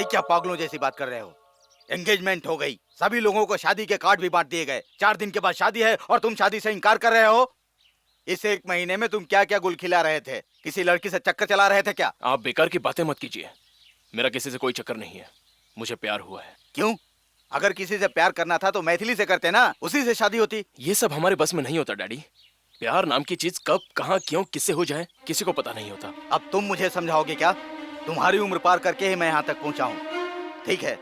ये क्या पागलों जैसी बात कर रहे हो? एंगेजमेंट हो गई, सभी लोगों को शादी के कार्ड भी बांट दिए गए। 4 दिन के बाद शादी है और तुम शादी से इनकार कर रहे हो? इस 1 महीने में तुम क्या क्या गुल खिला रहे थे? किसी लड़की से चक्कर चला रहे थे क्या? आप बेकार की बातें मत कीजिए। मेरा किसी से कोई चक्कर नहीं है, मुझे प्यार हुआ है। क्यों? अगर किसी से प्यार करना था तो मैथिली से करते ना, उसी से शादी होती। ये सब हमारे बस में नहीं होता डैडी। प्यार नाम की चीज कब, कहां, क्यों, किससे हो जाए किसी को पता नहीं होता। अब तुम मुझे समझाओगे क्या? तुम्हारी उम्र पार करके ही मैं यहाँ तक पहुँचा हूँ। ठीक है,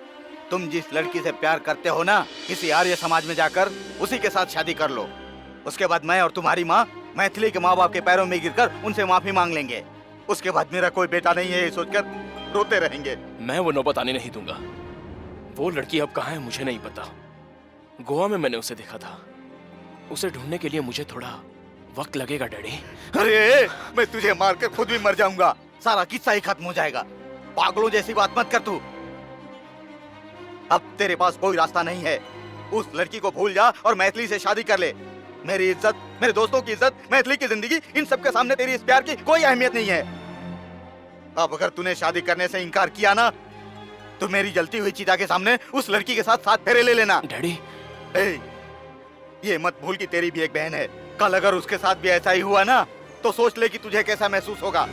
तुम जिस लड़की से प्यार करते हो ना, किसी आर्य समाज में जाकर उसी के साथ शादी कर लो। उसके बाद मैं और तुम्हारी माँ मैथिली के माँ बाप के पैरों में गिरकर उनसे माफी मांग लेंगे। उसके बाद मेरा कोई बेटा नहीं है ये सोचकर रोते रहेंगे। मैं वो नौबत आने नहीं दूंगा। वो लड़की अब कहाँ है मुझे नहीं पता। गोवा में मैंने उसे देखा था। उसे ढूंढने के लिए मुझे थोड़ा वक्त लगेगा डैडी। अरे मैं तुझे मारकर खुद भी मर जाऊंगा, सारा किस्सा ही खत्म हो जाएगा। पागलों जैसी बात मत कर तू। अब तेरे पास कोई रास्ता नहीं है। उस लड़की को भूल जा और मैथिली से शादी कर ले। मेरी इज्जत, मेरे दोस्तों की इज्जत, मैथिली की जिंदगी, इन सब के सामने तेरी इस प्यार की कोई अहमियत नहीं है। अब अगर तूने शादी करने से इनकार किया ना, तो मेरी जलती हुई चिता के सामने उस लड़की के साथ 7 फेरे ले लेना। डैडी ये मत भूल कि तेरी भी एक बहन है। कल अगर उसके साथ भी ऐसा ही हुआ ना, तो सोच ले कि तुझे कैसा महसूस होगा।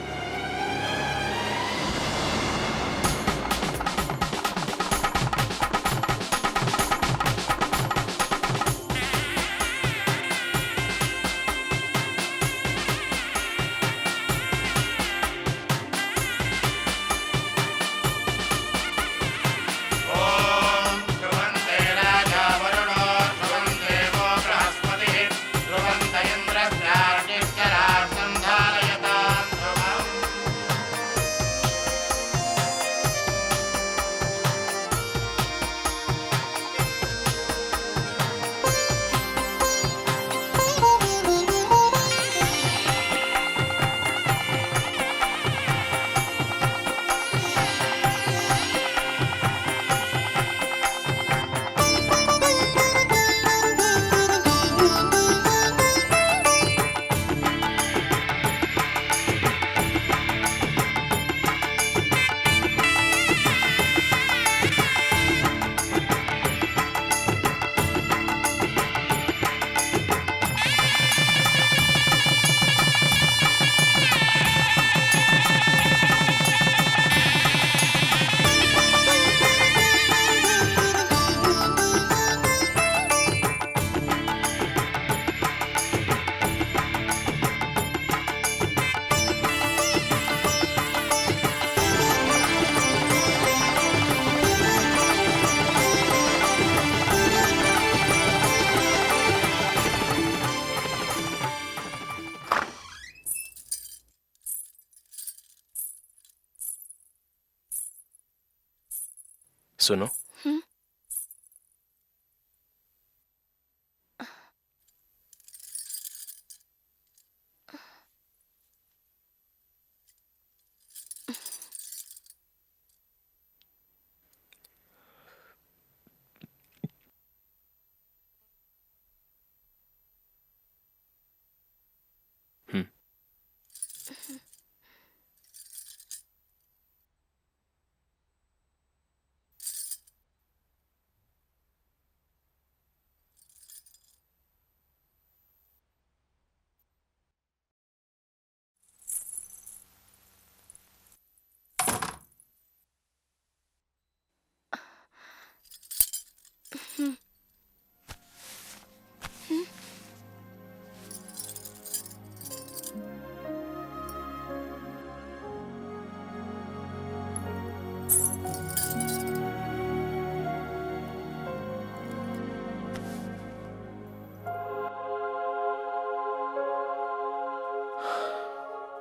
सुनो,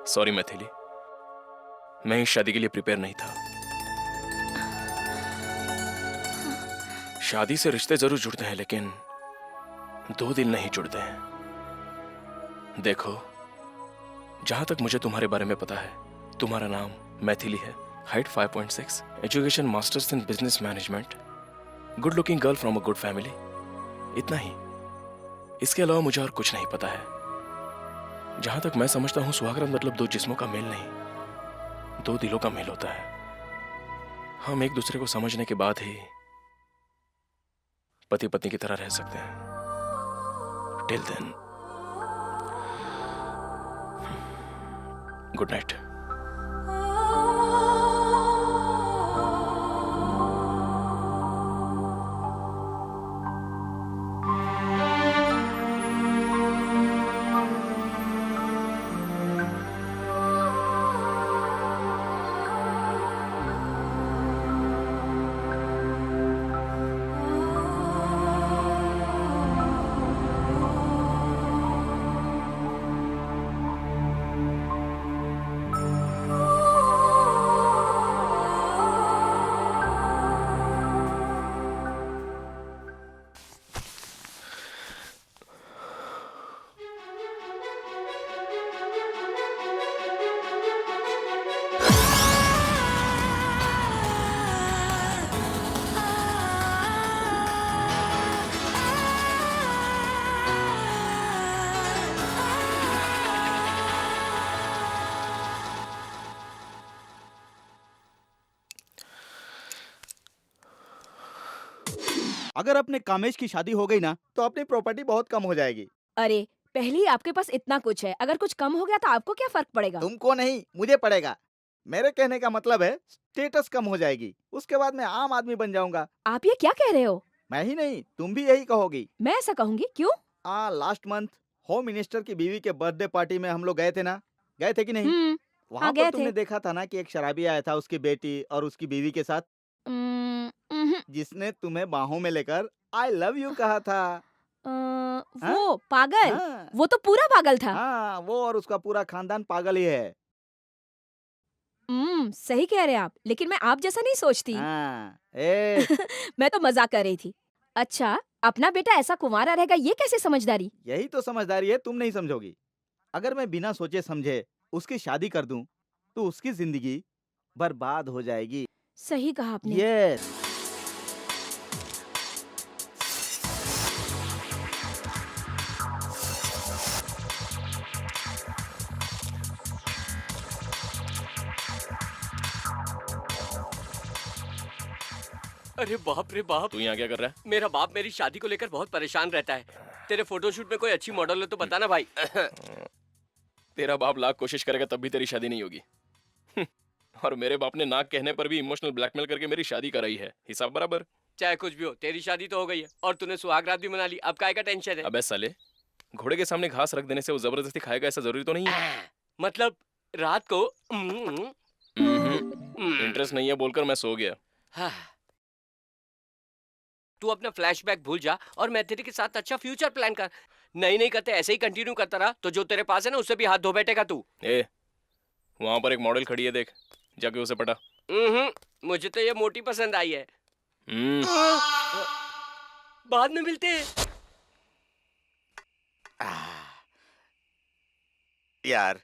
सॉरी मैथिली, मैं इस शादी के लिए प्रिपेयर नहीं था। शादी से रिश्ते जरूर जुड़ते हैं, लेकिन 2 दिल नहीं जुड़ते हैं। देखो, जहां तक मुझे तुम्हारे बारे में पता है, तुम्हारा नाम मैथिली है, height 5.6, education masters in business management, good looking girl from a good family, इतना ही। इसके अलावा मुझे और कुछ नहीं पता है। जहां तक मैं समझता हूं, सुहागरात मतलब 2 जिस्मों का मेल नहीं, 2 दिलों का मेल होता है। हम एक दूसरे को समझने के बाद ही पति पत्नी की तरह रह सकते हैं। Till then, good night. अगर अपने कामेश की शादी हो गई ना तो अपनी प्रॉपर्टी बहुत कम हो जाएगी। अरे पहले ही आपके पास इतना कुछ है, अगर कुछ कम हो गया तो आपको क्या फर्क पड़ेगा? तुमको नहीं, मुझे पड़ेगा। मेरे कहने का मतलब है स्टेटस कम हो जाएगी, उसके बाद मैं आम आदमी बन जाऊंगा। आप ये क्या कह रहे हो? मैं ही नहीं, तुम भी यही कहोगी। मैं ऐसा कहूंगी? क्यों? लास्ट मंथ होम मिनिस्टर की बीवी के बर्थडे पार्टी में हम लोग गए थे ना, गए थे कि नहीं? वहाँ हाँ, पर गए तुमने थे। देखा था ना कि एक शराबी आया था उसकी बेटी और उसकी बीवी के साथ, जिसने तुम्हें बाहों में लेकर आई लव यू कहा था। वो पागल, हाँ, वो तो पूरा पागल था। हाँ, वो और उसका पूरा खानदान पागल ही है। सही कह रहे हैं आप, लेकिन मैं आप जैसा नहीं सोचती। हाँ, मैं तो मजाक कर रही थी। अच्छा, अपना बेटा ऐसा कुंवारा रहेगा, ये कैसे समझदारी? यही तो समझदारी है, तुम नहीं समझोगी। अगर मैं बिना सोचे समझे उसकी शादी कर दूं, तो उसकी जिंदगी बर्बाद हो जाएगी। सही कहा आपने। यस। अरे बाप रे बाप, तू यहाँ क्या कर रहा है? मेरा बाप मेरी शादी को लेकर बहुत परेशान रहता है। तेरे फोटोशूट में कोई अच्छी मॉडल हो तो बताना भाई। तेरा बाप लाख कोशिश करेगा तब भी तेरी शादी नहीं होगी। और मेरे बाप ने नाक कहने पर भी इमोशनल ब्लैकमेल करके मेरी शादी कराई है। हिसाब बराबर। चाहे कुछ भी हो, तेरी शादी तो हो गई है और तूने सुहाग रात भी मना ली। अब काय का टेंशन है? अबे साले, घोड़े के सामने घास रख देने से वो जबरदस्ती खाएगा ऐसा जरूरी तो नहीं है। मतलब रात को इंटरेस्ट नहीं है बोलकर मैं सो गया। हाँ। तू अपना फ्लैशबैक भूल जा और मैं तेरे के साथ अच्छा फ्यूचर प्लान कर। नहीं करते ऐसे ही कंटिन्यू करता रहा तो जो तेरे पास है ना उससे भी हाथ धो बैठेगा तू। वहां पर एक मॉडल खड़ी है, देख जाके उसे पटा। मुझे तो ये मोटी पसंद आई है। बाद में मिलते हैं। यार,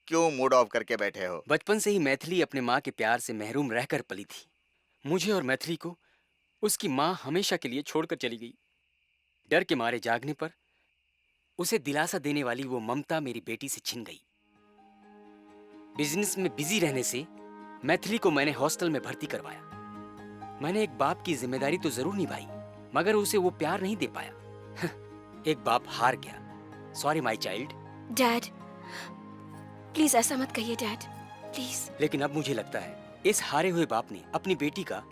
क्यों मूड ऑफ करके बैठे हो? बचपन से ही मैथिली अपने माँ के प्यार से महरूम रहकर पली थी। मुझे और मैथिली को उसकी माँ हमेशा के लिए छोड़कर चली गई। डर के मारे जागने पर उसे दिलासा देने वाली वो ममता मेरी बेटी से छिन गई। बिजनेस में बिजी रहने से मैथिली को मैंने हॉस्टल में भर्ती करवाया। मैंने एक बाप की जिम्मेदारी तो जरूर निभाई, मगर उसे वो प्यार नहीं दे पाया। एक बाप हार गया। Sorry my child. Dad, please ऐसा मत कहिए डैड, प्लीज। लेकिन अब मुझे लगता है इस हारे हुए बाप ने अपनी बेटी का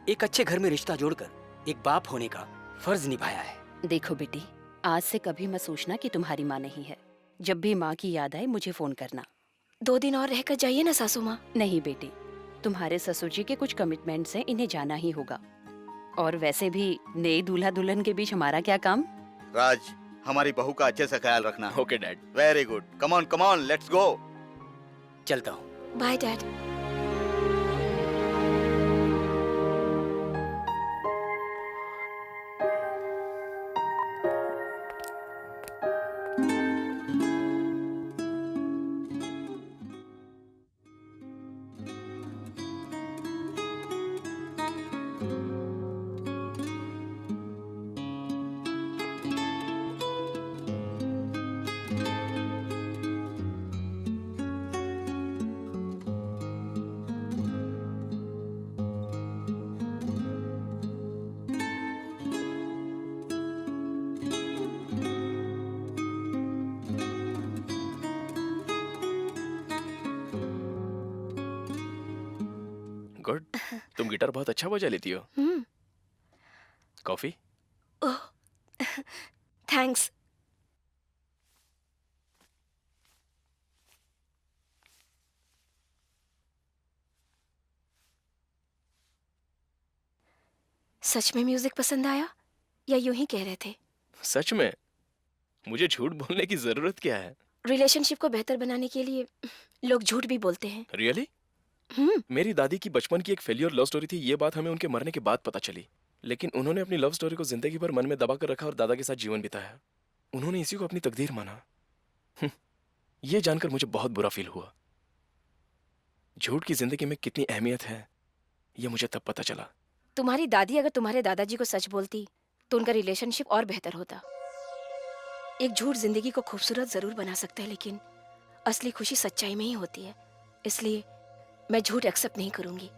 एक अच्छे घर में रिश्ता जोड़कर एक बाप होने का फर्ज निभाया है। देखो बेटी, आज से कभी मत सोचना कि तुम्हारी माँ नहीं है। जब भी माँ की याद आए मुझे फोन करना। 2 दिन और रहकर जाइए ना सासू माँ। नहीं बेटी, तुम्हारे ससुर जी के कुछ कमिटमेंट्स हैं, इन्हें जाना ही होगा। और वैसे भी नए दूल्हा दुल्हन के बीच हमारा क्या काम। राज, हमारी बहू का अच्छे से ख्याल रखना। Okay dad. Very good. Come on, let's go. चलता हूँ। Bye dad. तुम गिटार बहुत अच्छा बजा लेती हो। हम्म। कॉफी? ओह, थैंक्स। सच में म्यूजिक पसंद आया या यूं ही कह रहे थे? सच में? मुझे झूठ बोलने की जरूरत क्या है? रिलेशनशिप को बेहतर बनाने के लिए लोग झूठ भी बोलते हैं। रियली? हम्म। मेरी दादी की बचपन की एक फेलियर लव स्टोरी थी। ये बात हमें उनके मरने के बाद पता चली, लेकिन उन्होंने अपनी लव स्टोरी को जिंदगी भर मन में दबा कर रखा और दादा के साथ जीवन बिताया। उन्होंने इसी को अपनी तकदीर माना। ये जानकर मुझे बहुत बुरा फील हुआ। झूठ की जिंदगी में कितनी अहमियत है ये मुझे तब पता चला। तुम्हारी दादी अगर तुम्हारे दादाजी को सच बोलती तो उनका रिलेशनशिप और बेहतर होता। एक झूठ जिंदगी को खूबसूरत जरूर बना सकता है, लेकिन असली खुशी सच्चाई में ही होती है। इसलिए मैं झूठ एक्सेप्ट नहीं करूंगी।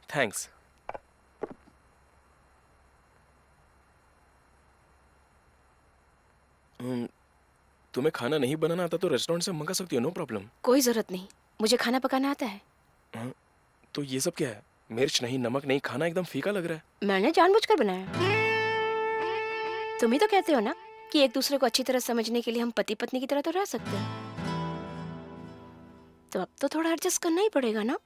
थैंक्स। तुम्हें खाना नहीं बनाना आता तो रेस्टोरेंट से मंगा सकती हो, नो प्रॉब्लम। कोई जरूरत नहीं, मुझे खाना पकाना आता है। तो ये सब क्या है? मिर्च नहीं, नमक नहीं, खाना एकदम फीका लग रहा है। मैंने जानबूझकर बनाया। तुम ही तो कहते हो ना कि एक दूसरे को अच्छी तरह समझने के लिए हम पति पत्नी की तरह तो रह सकते हैं। तो अब तो थोड़ा एडजस्ट करना ही पड़ेगा ना।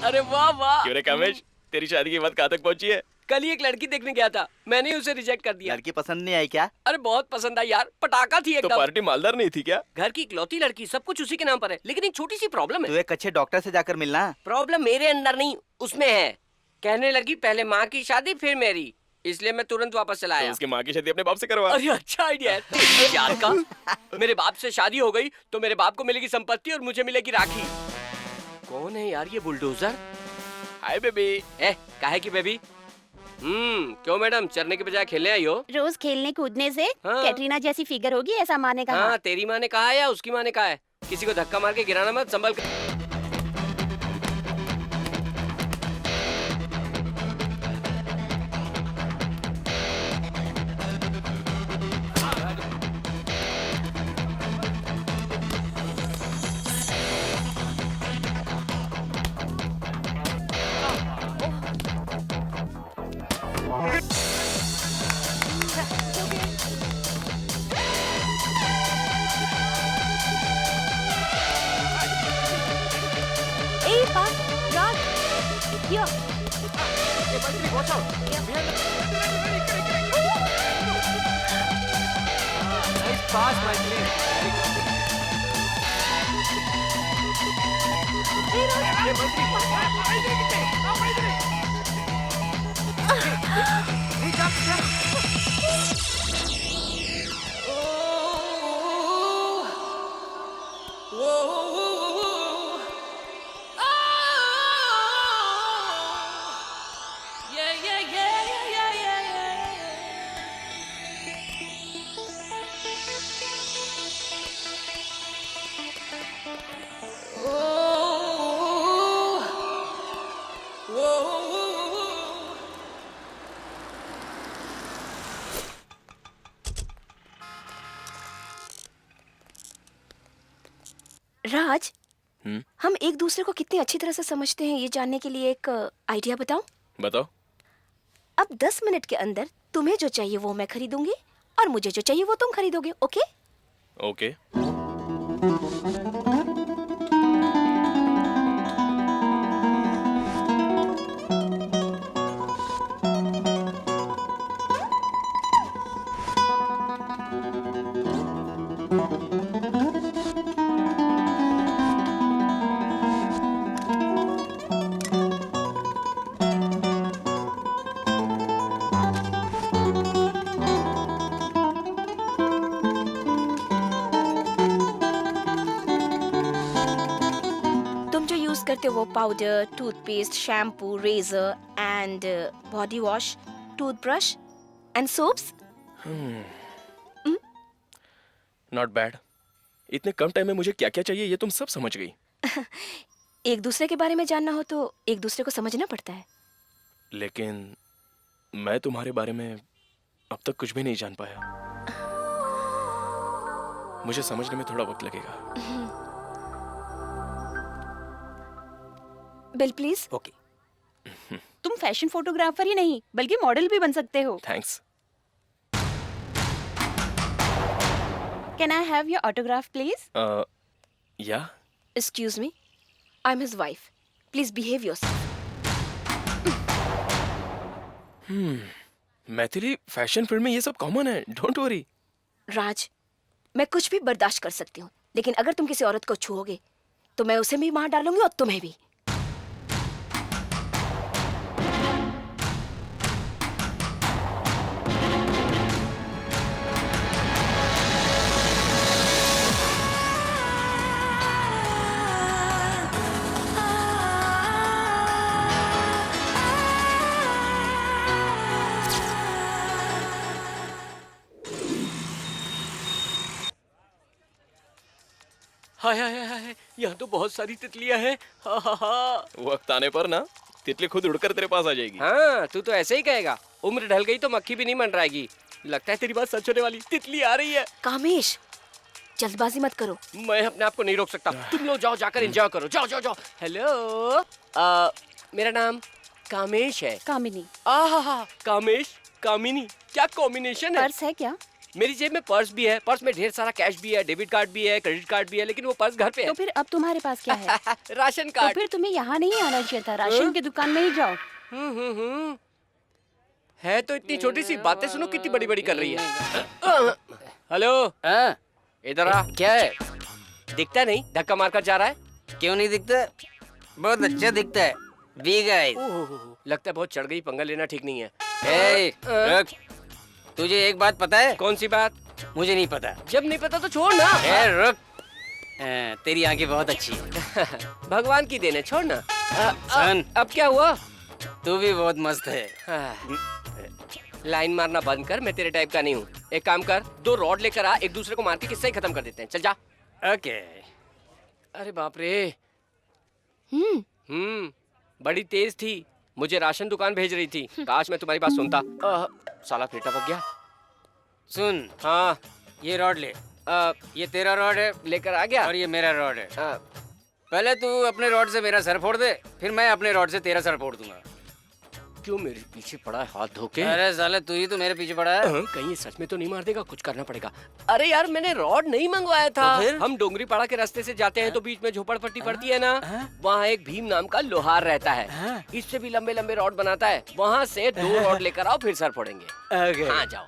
अरे वाह वाह। क्यों रे कामेश, तेरी शादी की बात कहाँ तक पहुंची है? कल ही एक लड़की देखने गया था, मैंने ही उसे रिजेक्ट कर दिया। लड़की पसंद नहीं आई क्या? अरे बहुत पसंद आई यार, पटाखा थी तो एकदम। पार्टी मालदार नहीं थी क्या? घर की इकलौती लड़की, सब कुछ उसी के नाम पर है, लेकिन एक छोटी सी प्रॉब्लम तू है। एक अच्छे डॉक्टर से जाकर मिलना। प्रॉब्लम मेरे अंदर नहीं, उसमें है। कहने लगी पहले माँ की शादी फिर मेरी, इसलिए मैं तुरंत वापस चला तो आया। उसकी माँ की शादी अपने बाप से करवा। अरे अच्छा आइडिया है तेरी यार का। मेरे बाप से शादी हो गई तो मेरे बाप को मिलेगी संपत्ति और मुझे मिलेगी राखी। कौन है यार ये बुलडोजर? Hi baby. काहे की बेबी? क्यों मैडम, चरने के बजाय खेलने आई हो? रोज खेलने कूदने से हाँ। कैटरीना जैसी फिगर होगी, ऐसा माँ ने कहा। हाँ, तेरी माँ ने कहा है या उसकी माँ ने कहा है? किसी को धक्का मार के गिराना मत, संभल कर। यो राज, हम्म? हम एक दूसरे को कितनी अच्छी तरह से समझते हैं ये जानने के लिए एक आइडिया बताऊं? बताओ। अब 10 मिनट के अंदर तुम्हें जो चाहिए वो मैं खरीदूंगी और मुझे जो चाहिए वो तुम खरीदोगे, ओके? ओके। तुम जो यूज करते हो वो powder, toothpaste, shampoo, razor and body wash, toothbrush and soaps. Not bad. इतने कम टाइम में मुझे क्या क्या चाहिए ये तुम सब समझ गई। एक दूसरे के बारे में जानना हो तो एक दूसरे को समझना पड़ता है। लेकिन मैं तुम्हारे बारे में अब तक कुछ भी नहीं जान पाया। मुझे समझने में थोड़ा वक्त लगेगा। Bill please. ओके। तुम फैशन फोटोग्राफर ही नहीं बल्कि मॉडल भी बन सकते हो। Thanks. Can I have your autograph please? या excuse me, I am his wife, please behave yourself. Maithili, fashion field में ये सब कॉमन है, डोंट वरी। राज, मैं कुछ भी बर्दाश्त कर सकती हूँ, लेकिन अगर तुम किसी औरत को छुओगे तो मैं उसे भी मार डालूंगी और तुम्हें भी। हाय हाय हाय हाय, यहाँ तो बहुत सारी तितलियां हैं। हा हा हा। वक्त आने पर ना तितली खुद उड़कर तेरे पास आ जाएगी। हाँ, तू तो ऐसे ही कहेगा। उम्र ढल गई तो मक्खी भी नहीं मंडराएगी। लगता है तेरी बात सच होने वाली। तितली आ रही है। कामेश, जल्दबाजी मत करो। मैं अपने आप को नहीं रोक सकता। तुम लोग जाओ, जाकर एंजॉय करो। जाओ जाओ जाओ। हेलो, मेरा नाम कामेश है। कामिनी। आहा, कामेश कामिनी, क्या कॉम्बिनेशन है। पर्स है क्या? मेरी जेब में पर्स भी है। पर्स में ढेर सारा कैश भी है, डेबिट कार्ड भी है, क्रेडिट कार्ड भी है, लेकिन वो पर्स घर पे तो है। फिर अब तुम्हारे पास क्या है? राशन तो कार्ड। फिर तुम्हें यहाँ नहीं आना चाहिए था, राशन की दुकान में ही जाओ। हम्म। है तो इतनी छोटी सी, बातें सुनो कितनी बड़ी बड़ी कर रही है। हेलो, हाँ, इधर आ। क्या है? दिखता नहीं, धक्का मारकर जा रहा है। क्यों नहीं दिखता? बहुत अच्छा दिखता है। Big eyes। ओह, लगता है बहुत चढ़ गई, पंगा लेना ठीक नहीं है। ए, रुक। तुझे एक बात पता है? कौन सी बात? मुझे नहीं पता। जब नहीं पता तो छोड़ ना। ए, रुक। तेरी आंखें बहुत अच्छी है। भगवान की देन है, छोड़ ना। सन। अब क्या हुआ? तू भी बहुत मस्त है। लाइन मारना बंद कर, मैं तेरे टाइप का नहीं हूँ। एक काम कर, 2 रॉड लेकर आ, एक दूसरे को मार के किस्सा ही खत्म कर देते हैं। चल जा। ओके। अरे बाप रे। बड़ी तेज थी, मुझे राशन दुकान भेज रही थी। काश मैं तुम्हारी बात सुनता। साला फिर टपक गया। सुन, हाँ, ये रॉड ले। ये तेरा रॉड है लेकर आ गया। और ये मेरा रॉड है। आ, पहले तू अपने रॉड से मेरा सर फोड़ दे, फिर मैं अपने रॉड से तेरा सर फोड़ दूंगा। क्यों मेरे पीछे पड़ा है हाथ धो के? अरे साले तू ही तो मेरे पीछे पड़ा है। कहीं ये सच में तो नहीं मार देगा, कुछ करना पड़ेगा। अरे यार मैंने रॉड नहीं मंगवाया था। तो फिर? हम डोंगरी पाड़ा के रास्ते से जाते हैं तो बीच में झोपड़पट्टी पड़ती है ना, वहाँ एक भीम नाम का लोहार रहता है, इससे भी लंबे लंबे रॉड बनाता है। वहाँ से 2 रॉड लेकर आओ, फिर सर फोड़ेंगे। हाँ जाओ।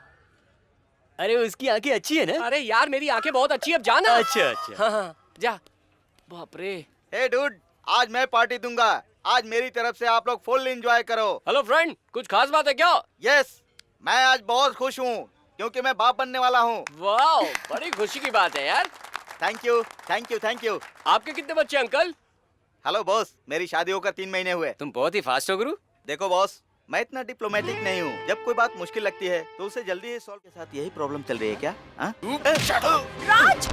अरे उसकी आंखें अच्छी है ना? अरे यार मेरी आंखें बहुत अच्छी है, अब जाना। अच्छा अच्छा। हाँ हाँ जा। बाप रे। हे डूड, आज मैं पार्टी दूंगा। आज मेरी तरफ से आप लोग फुल एंजॉय करो। हेलो फ्रेंड, कुछ खास बात है क्या? यस, मैं आज बहुत खुश हूँ क्योंकि मैं बाप बनने वाला हूँ। वाह, बड़ी खुशी की बात है यार। Thank you thank you thank you. आपके कितने बच्चे अंकल? हेलो बॉस, मेरी शादी होकर 3 महीने हुए। तुम बहुत ही फास्ट हो गुरु। देखो बॉस, मैं इतना डिप्लोमेटिक नहीं हूँ। जब कोई बात मुश्किल लगती है तो उसे जल्दी ही सॉल्व। के साथ यही प्रॉब्लम चल रही है क्या? राज,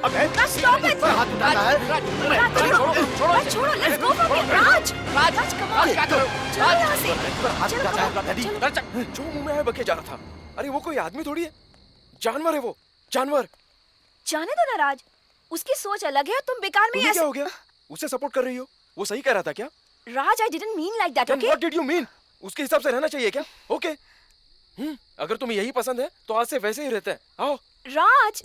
अबे stop it! हाथ उठाता है। राज छोड़ो, let's go from here. Raj, Raj come on, क्या करो? चलो यहाँ से। हाथ उठाता है डैडी। जो मुंह में आए बके जा रहा था। अरे वो कोई आदमी थोड़ी है, जानवर है वो, जानवर। जाने दो ना राज, उसकी सोच अलग है और तुम बेकार में तुम्हें क्या ऐसे। हो गया? उसे सपोर्ट कर रही हो? वो सही कह रहा था क्या? Raj, I didn't mean like that, Then okay? what did you mean? उसके हिसाब से रहना चाहिए क्या? ओके। अगर तुम्हें यही पसंद है तो आज से वैसे ही रहते हैं। आओ। राज,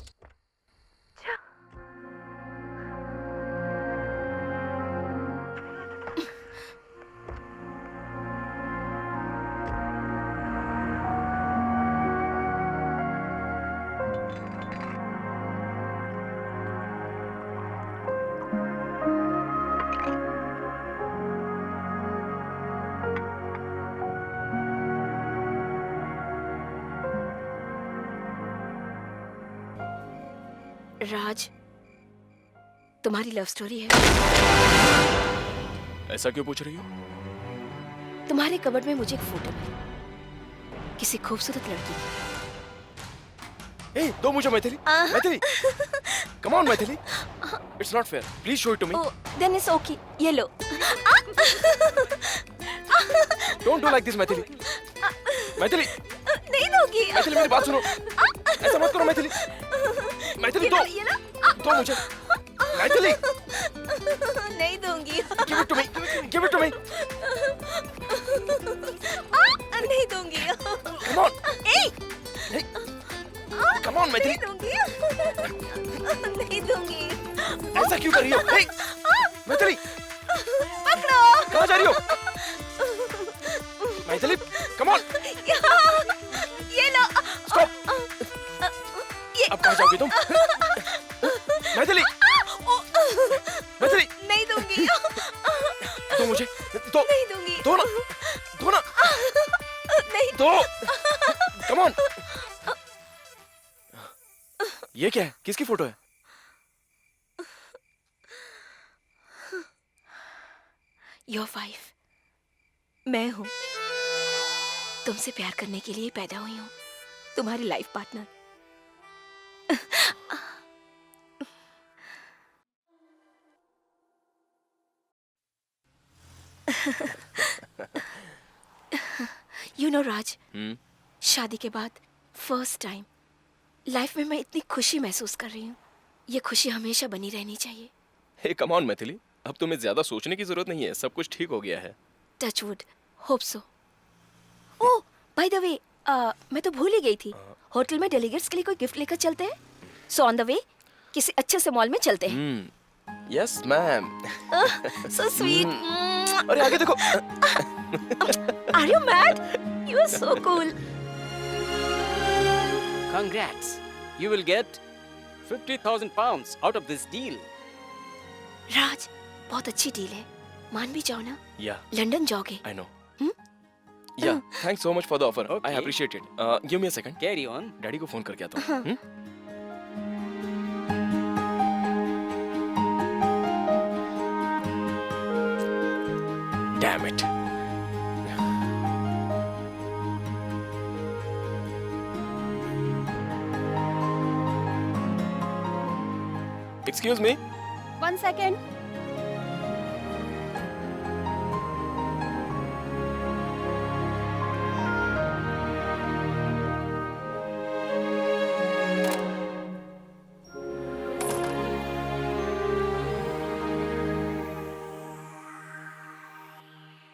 राज, तुम्हारी लव स्टोरी है। ऐसा क्यों पूछ रही हो? तुम्हारे कबर्ड में मुझे एक फोटो मिली, किसी खूबसूरत लड़की की। ए, दो मुझे Maithili. Maithili. Come on Maithili. It's not fair. Please show it to me. Oh, then it's okay. ये लो। Don't do like this Maithili. Maithili. नहीं दोगी। मैथिली मेरी बात सुनो। ऐसा मत करो मैथिली। मैथिली दो। ये लो। दो मुझे। मैथिली। नहीं दूंगी। Give it to me. Give it to me. नहीं दूंगी। Come on. Hey. Come on Maithili. नहीं दूंगी। नहीं दूंगी। ऐसा क्यों कर रही हो? Hey. मैथिली। पकड़ो। कहाँ जा रही हो? Maithili, come on. ये लो। Stop. अब कहाँ जाओगी तुम? मैथिली। मैथिली। नहीं दूंगी। दो मुझे। दो। नहीं दूंगी। दो ना। दो ना। नहीं। दो। Come on. ये क्या है? किसकी फोटो है? Your wife, मैं हूँ। तुमसे प्यार करने के लिए पैदा हुई हूँ, तुम्हारी लाइफ पार्टनर। You know राज, शादी के बाद फर्स्ट टाइम लाइफ में मैं इतनी खुशी महसूस कर रही हूँ। ये खुशी हमेशा बनी रहनी चाहिए। हे कम ऑन मैथिली, अब तुम्हें ज्यादा सोचने की जरूरत नहीं है, सब कुछ ठीक हो गया है। Touch wood, hope so. Oh, by the way, मैं तो भूल ही गई थी। होटल में डेलीगेट्स के लिए कोई गिफ्ट लेकर चलते हैं। सो ऑन द वे किसी अच्छे से मॉल में चलते हैं। Yes ma'am. So sweet. अरे आगे देखो। Are you mad? You are so cool. Congrats. You will get 50,000 pounds out of this deal. राज, बहुत अच्छी डील है, मान भी जाओ ना। या लंदन जाओगे? I know. Yeah thanks so much for the offer, I Okay. Appreciate it. Give me a second. Carry on. Daddy को फोन करके आता हूँ। Damn it. Excuse me. 1 second.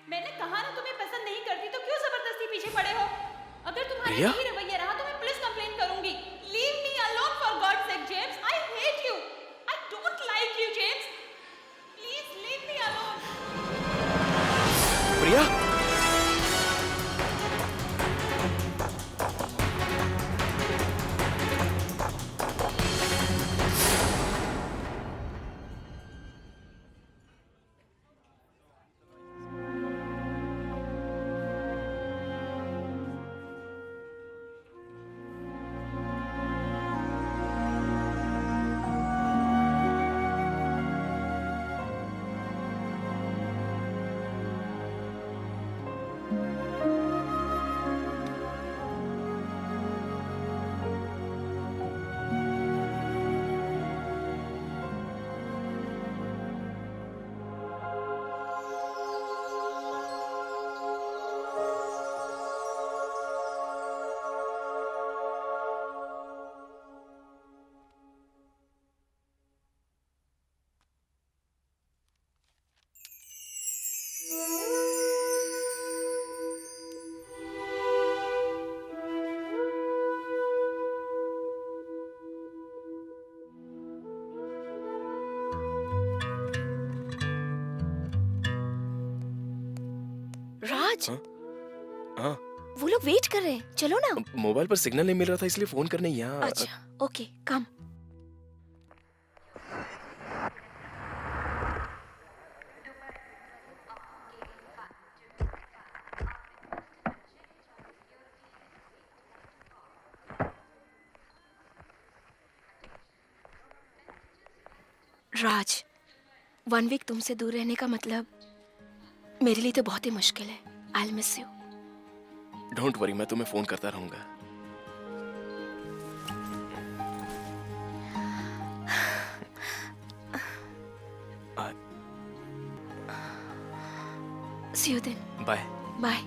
मैंने कहा ना तुम्हें पसंद नहीं करती तो क्यों प्रिया? यही रवैया रहा तो मैं पुलिस कंप्लेंट करूंगी। Leave me alone for God's sake James. I hate you. I don't like you James. Please leave me alone. Priya, Raj, हाँ, वो लोग वेट कर रहे हैं, चलो ना। मोबाइल पर सिग्नल नहीं मिल रहा था इसलिए फोन करने यहाँ। अच्छा, ओके, कम। राज, 1 वीक तुमसे दूर रहने का मतलब मेरे लिए तो बहुत ही मुश्किल है। I will miss you. Don't worry, मैं तुम्हें फोन करता रहूंगा। सी यू देन। बाय। बाय।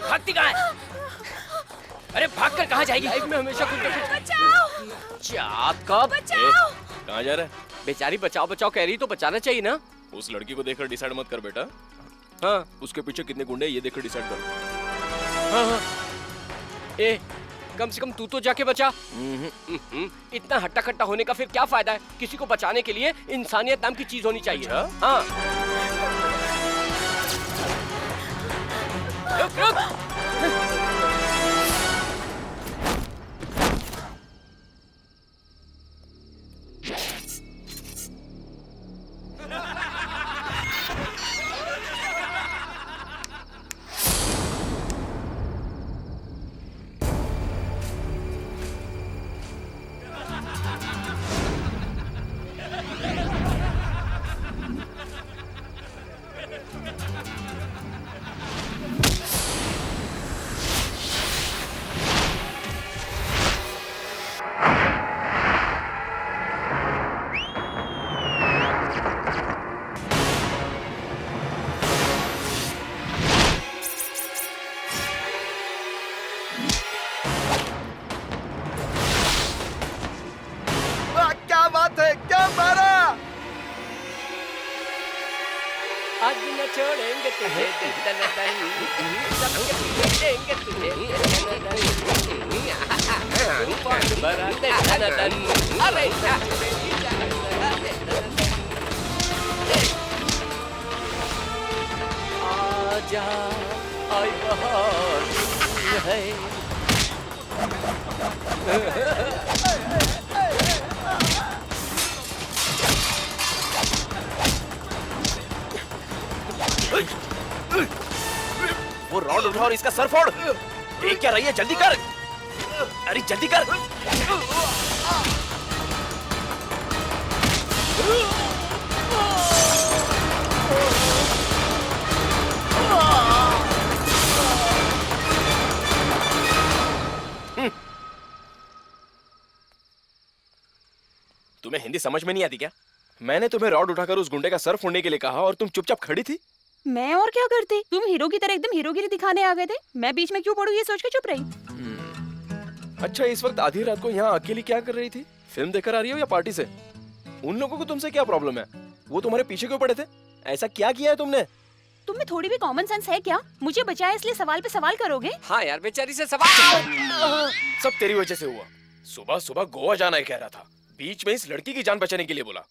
भागती कहाँ है? अरे भागकर कहाँ जाएगी? लाइफ में हमेशा कुछ ना कुछ। बचाओ! चाँद कब? बचाओ! कहाँ जा रहा है? बेचारी बचाओ बचाओ कह रही तो बचाना चाहिए ना। उस लड़की को देखकर डिसाइड मत कर बेटा। हाँ, उसके पीछे कितने गुंडे हैं ये देखकर डिसाइड कर। हाँ, हाँ। ए, कम से कम तू तो जाके बचा। इतना हट्टा कट्टा होने का फिर क्या फायदा है? किसी को बचाने के लिए इंसानियत नाम की चीज होनी चाहिए। अच्छा? हाँ। रुक रुक। तुझे दन दन सबके पीछे देंगे तुझे दन दन अरे आजा आई बहार है वो रॉड उठा और इसका सर फोड़। देख क्या रही है, जल्दी कर। अरे जल्दी कर। तुम्हें हिंदी समझ में नहीं आती क्या? मैंने तुम्हें रॉड उठाकर उस गुंडे का सर फोड़ने के लिए कहा और तुम चुपचाप खड़ी थी। मैं और क्या करती? तुम हीरो की तरह एकदम हीरोगिरी दिखाने आ गए थे। मैं बीच में क्यों पड़ूं ये सोच के चुप रही। अच्छा, इस वक्त आधी रात को यहाँ अकेली क्या कर रही थी? फिल्म देखकर आ रही हो या पार्टी से? उन लोगों को तुमसे क्या प्रॉब्लम है? वो तुम्हारे पीछे क्यों पड़े थे? ऐसा क्या किया है तुमने? तुम में थोड़ी भी कॉमन सेंस है क्या? मुझे बचाया इसलिए सवाल पे सवाल करोगे? हाँ यार, बेचारी से सवाल। सब तेरी वजह से हुआ। सुबह सुबह गोवा जाना कह रहा था, बीच में इस लड़की की जान बचाने के लिए बोला।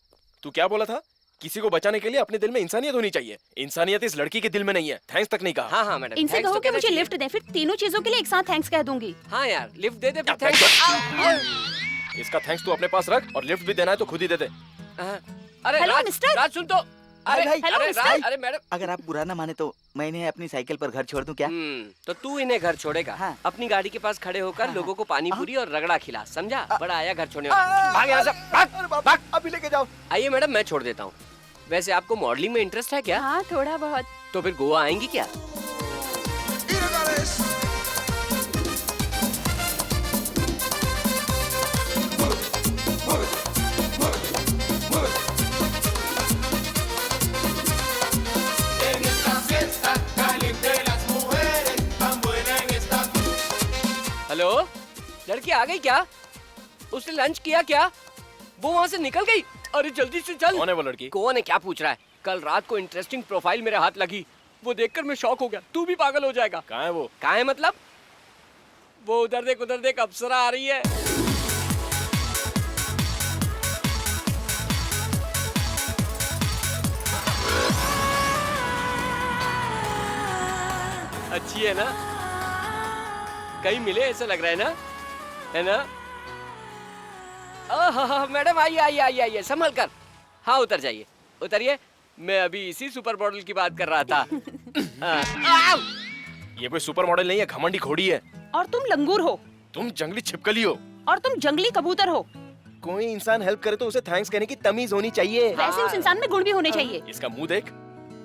तू क्या बोला था? किसी को बचाने के लिए अपने दिल में इंसानियत होनी चाहिए। इंसानियत इस लड़की के दिल में नहीं है। थैंक्स तक नहीं कहा। हाँ हाँ मैडम, इनसे कहो कि मुझे लिफ्ट दे, फिर तीनों चीजों के लिए एक साथ थैंक्स कह दूंगी। हाँ यार, लिफ्ट दे दे फिर अब थैंक्स। इसका थैंक्स तू अपने पास रख और लिफ्ट भी देना है तो खुद ही दे दे। अरे हेलो, राज, मिस्टर। राज सुन तो। अरे भाई, हेलो, अरे मिस्टर। राज, अरे मैडम। अगर आप बुरा ना माने तो मैं इन्हें अपनी साइकिल पर घर छोड़ दूं क्या? तो तू इन्हें घर छोड़ेगा? हाँ। अपनी गाड़ी के पास खड़े होकर हाँ, लोगों को पानी हाँ। पूरी और रगड़ा खिला, समझा? बड़ा आया घर छोड़ने वाला। भाग यहाँ से, भाग। अरे बाप, अभी लेके जाओ। आइए मैडम, मैं छोड़ देता हूँ। वैसे आपको मॉडलिंग में इंटरेस्ट है क्या? हाँ, थोड़ा बहुत। तो फिर गोवा आएंगी क्या? हेलो, लड़की आ गई क्या? उसने लंच किया क्या? वो वहाँ से निकल गई? अरे जल्दी से चल। कौन है वो लड़की? कौन है क्या पूछ रहा है? कल रात को इंटरेस्टिंग प्रोफाइल मेरे हाथ लगी, वो देखकर मैं शॉक हो गया। तू भी पागल हो जाएगा। कहाँ है वो? कहाँ है मतलब? वो उधर देख, अप्सरा आ रही है। अच्छी है ना? कहीं मिले ऐसा लग रहा है ना? है ना? मैडम आइए संभल कर। हाँ उतर जाइए, उतरिए। मैं अभी इसी सुपर मॉडल की बात कर रहा था। ये कोई सुपर मॉडल नहीं है, घमंडी घोड़ी है। और तुम लंगूर हो। तुम जंगली छिपकली हो। और तुम जंगली कबूतर हो। कोई इंसान हेल्प करे तो उसे थैंक्स कहने की तमीज होनी चाहिए। वैसे उस इंसान में गुण भी होने चाहिए। इसका मुंह देख,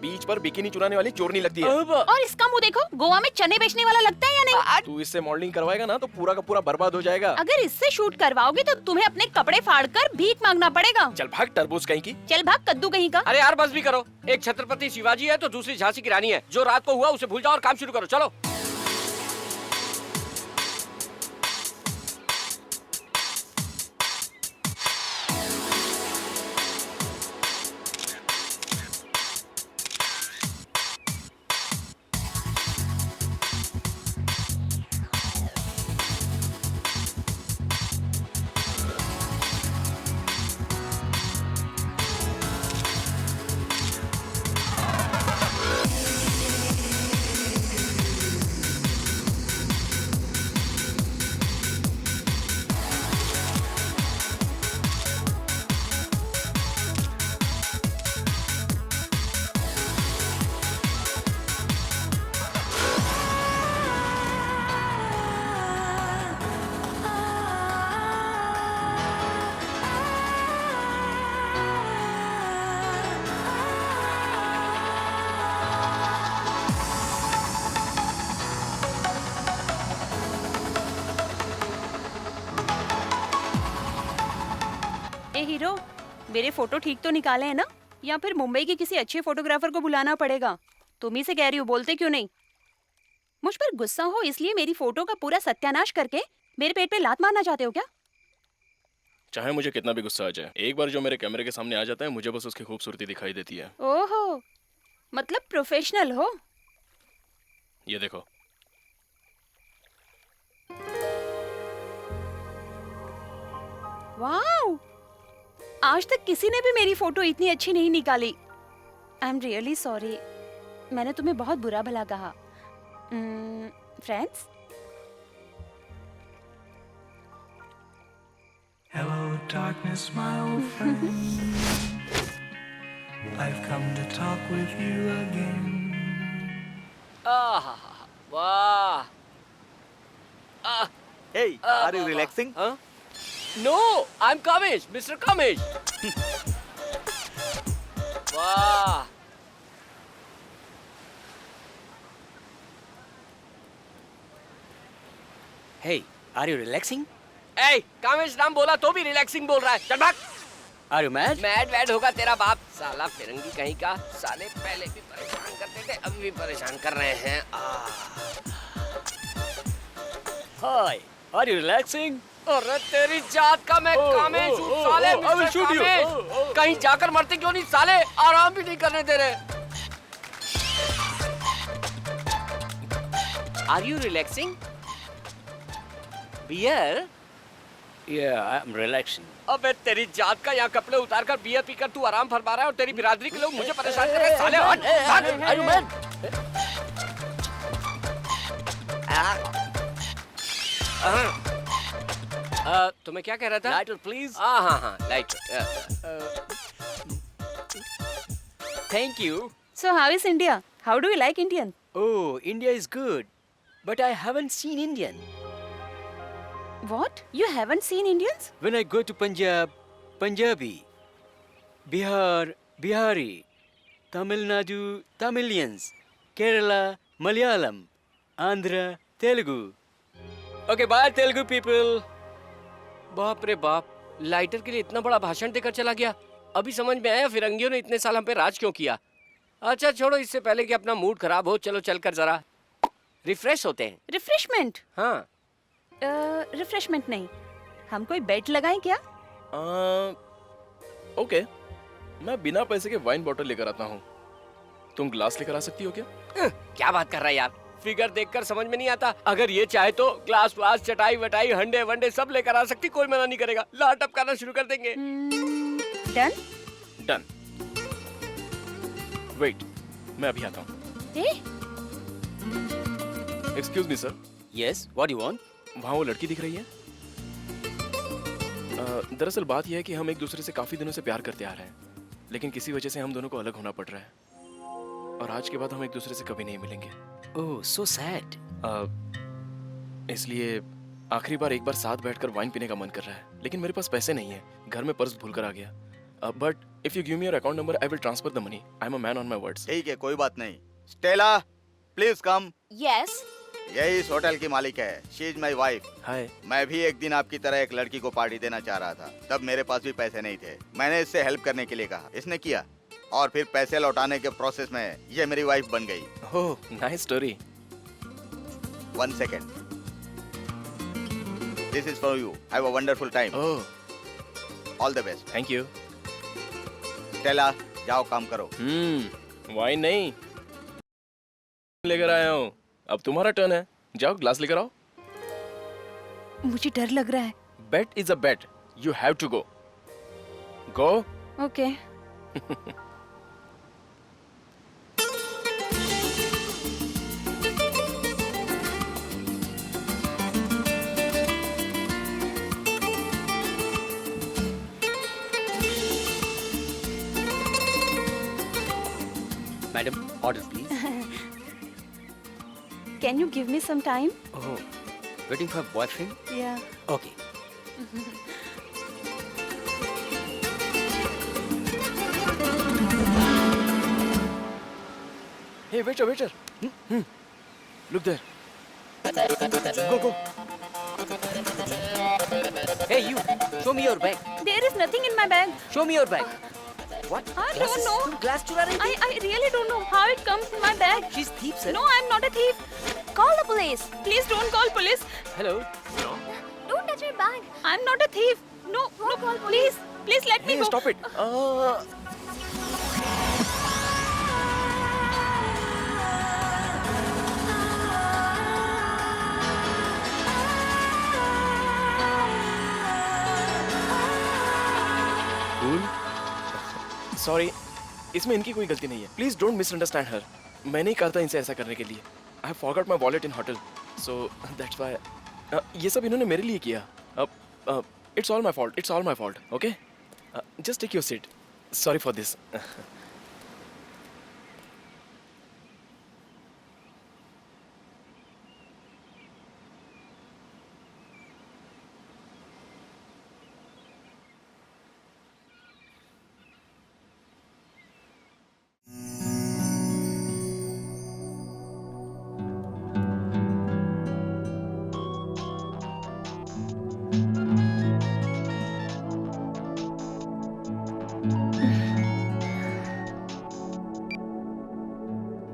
बीच पर बिकिनी चुराने वाली चोरनी लगती है। और इसका मुंह देखो, गोवा में चने बेचने वाला लगता है या नहीं? तू इससे मॉडलिंग करवाएगा ना तो पूरा का पूरा बर्बाद हो जाएगा। अगर इससे शूट करवाओगे तो तुम्हें अपने कपड़े फाड़कर भीख मांगना पड़ेगा। चल भाग तरबूज कहीं की। चल भाग कद्दू कहीं का। अरे यार बस भी करो। एक छत्रपति शिवाजी है तो दूसरी झांसी की रानी है। जो रात को हुआ उसे भूल जाओ और काम शुरू करो। चलो। ए हीरो, मेरे फोटो ठीक तो निकाले हैं ना? या फिर मुंबई के किसी अच्छे फोटोग्राफर को बुलाना पड़ेगा? तुम ही से कह रही हो, बोलते क्यों नहीं? मुझ पर गुस्सा हो इसलिए मेरी फोटो का पूरा सत्यानाश करके मेरे पेट पे लात मारना चाहते हो क्या? चाहे मुझे कितना भी गुस्सा आ जाए, एक बार जो मेरे कैमरे के सामने आ जाता है मुझे बस उसकी खूबसूरती दिखाई देती है। ओहो, मतलब प्रोफेशनल हो। ये देखो। वाओ, आज तक किसी ने भी मेरी फोटो इतनी अच्छी नहीं निकाली। आई एम रियली सॉरी, मैंने तुम्हें बहुत बुरा भला कहा। Friends, Hello, darkness, my old friend. I've come to talk with you again. वाह। Hey, are you relaxing? Huh? No, I'm Kamesh, Mr. Kamesh. वाह। Hey, are you relaxing? ए, कामेश नाम बोला तो भी रिलैक्सिंग बोल रहा है। चल भाग। Are you mad? मैड वैड होगा तेरा बाप, साला फिरंगी कहीं का। साले पहले भी परेशान करते थे, अभी भी परेशान कर रहे हैं। Hi, are you relaxing? अरे तेरी जात का मैं कामेश हूँ साले। I will mister shoot you. Kamesh. कहीं जाकर मरते क्यों नहीं साले, आराम भी नहीं करने दे रहे। Are you relaxing? Beer? Yeah, I'm relaxing. अबे तेरी जात का, यहाँ कपड़े उतार कर बियर पीकर तू आराम फरमा रहा है और तेरी बिरादरी के लोग मुझे परेशान कर रहे हैं। साले हट, हट। Are you mad? तुम्हें क्या कह रहा था? Lighter, please. हाँ, light. Thank you. so how is India? How do you like Indian? Oh, India is good, but I haven't seen Indian. What? You haven't seen Indians? When I go to Punjab, Punjabi, Bihar, Bihari, Tamil Nadu, Tamilians, Kerala, Malayalam, Andhra, Telugu. Okay, bye Telugu people. बाप रे बाप, lighter के लिए इतना बड़ा भाषण देकर चला गया। अभी समझ में आया फिरंगियों ने इतने साल हम पे राज क्यों किया। अच्छा छोड़ो, इससे पहले कि अपना मूड खराब हो, चलो चलकर जरा रिफ्रेश होते हैं। रिफ्रेशमेंट? हाँ। रिफ्रेशमेंट नहीं, हम कोई बेट लगाएं क्या? ओके, मैं बिना पैसे के वाइन बॉटल लेकर आता हूँ। तुम ग्लास लेकर आ सकती हो क्या? क्या बात कर रहा है यार, फिगर देखकर समझ में नहीं आता। अगर ये चाहे तो ग्लास व्लास, चटाई वटाई, हंडे वंडे सब लेकर आ सकती, कोई मना नहीं करेगा। ला टपकाना शुरू कर देंगे। डन? डन। वेट, मैं अभी आता हूँ। Excuse me sir. Yes, what do you want? वहाँ वो लड़की दिख रही है? दरअसल बात यह है कि हम एक दूसरे से काफी दिनों से प्यार करते आ रहे हैं, लेकिन किसी वजह से हम दोनों को अलग होना पड़ रहा है और आज के बाद हम एक दूसरे से कभी नहीं मिलेंगे। Oh, so sad. इसलिए आखिरी बार एक बार साथ बैठकर वाइन पीने का मन कर रहा है, लेकिन मेरे पास पैसे नहीं है, घर में पर्स भूल कर आ गया। But if you give me your account number I will transfer the money. I am a man on my words. ठीक है, कोई बात नहीं। Stella, please come. यस। यही इस होटल की मालिक है, शी इज माई वाइफ। हाय। मैं भी एक दिन आपकी तरह एक लड़की को पार्टी देना चाह रहा था, तब मेरे पास भी पैसे नहीं थे। मैंने इससे हेल्प करने के लिए कहा, इसने किया और फिर पैसे लौटाने के प्रोसेस में ये मेरी वाइफ बन गई। ओह, nice story. 1 second. This is for you. Have a wonderful time. Oh, All the best. Thank you. Stella, जाओ काम करो। वाइन नहीं लेकर आया हूँ, अब तुम्हारा टर्न है। जाओ ग्लास लेकर आओ। मुझे डर लग रहा है। Bet is a bet, you have to go. Go. Okay. Madam, order please. Can you give me some time? Oh, waiting for boyfriend? Yeah. Okay. Hey, waiter, waiter. Look there. Go, go. Hey, you, show me your bag. There is nothing in my bag. Show me your bag. What? I don't know. तुम glass चुरा रही थी? I really don't know how it comes in my bag. She's thief, sir. No, I'm not a thief. Call the police. Please don't call police. Hello. Don't touch my bag. I'm not a thief. No, no, please, please let me Hey, go. stop it. Sorry, इसमें इनकी कोई गलती नहीं है। Please don't misunderstand her. मैंने ही कहा था इनसे ऐसा करने के लिए। I have forgot my wallet in hotel, so that's why ये सब इन्होंने मेरे लिए किया। It's all my fault, it's all my fault. Okay, just take your seat. Sorry for this.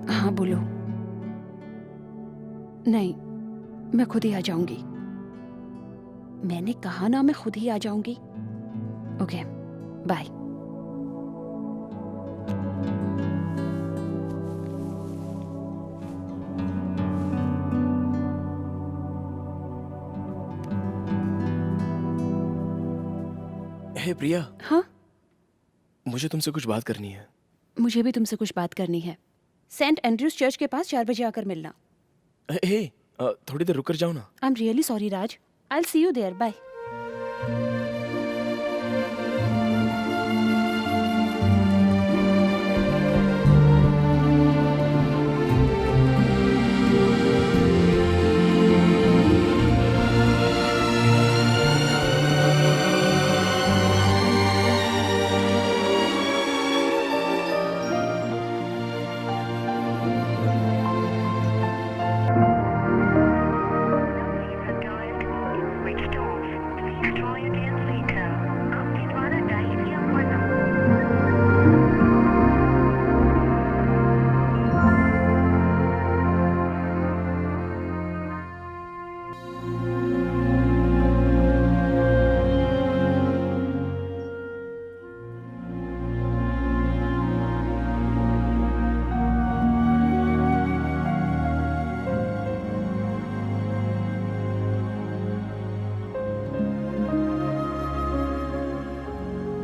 हाँ बोलो। नहीं, मैं खुद ही आ जाऊंगी। मैंने कहा ना, मैं खुद ही आ जाऊंगी। Okay, bye. हे प्रिया, हाँ, मुझे तुमसे कुछ बात करनी है। मुझे भी तुमसे कुछ बात करनी है। सेंट एंड्रयूज चर्च के पास 4 बजे आकर मिलना। हे, थोड़ी देर रुक कर जाओ ना। I am really sorry Raj. I will see you there. Bye.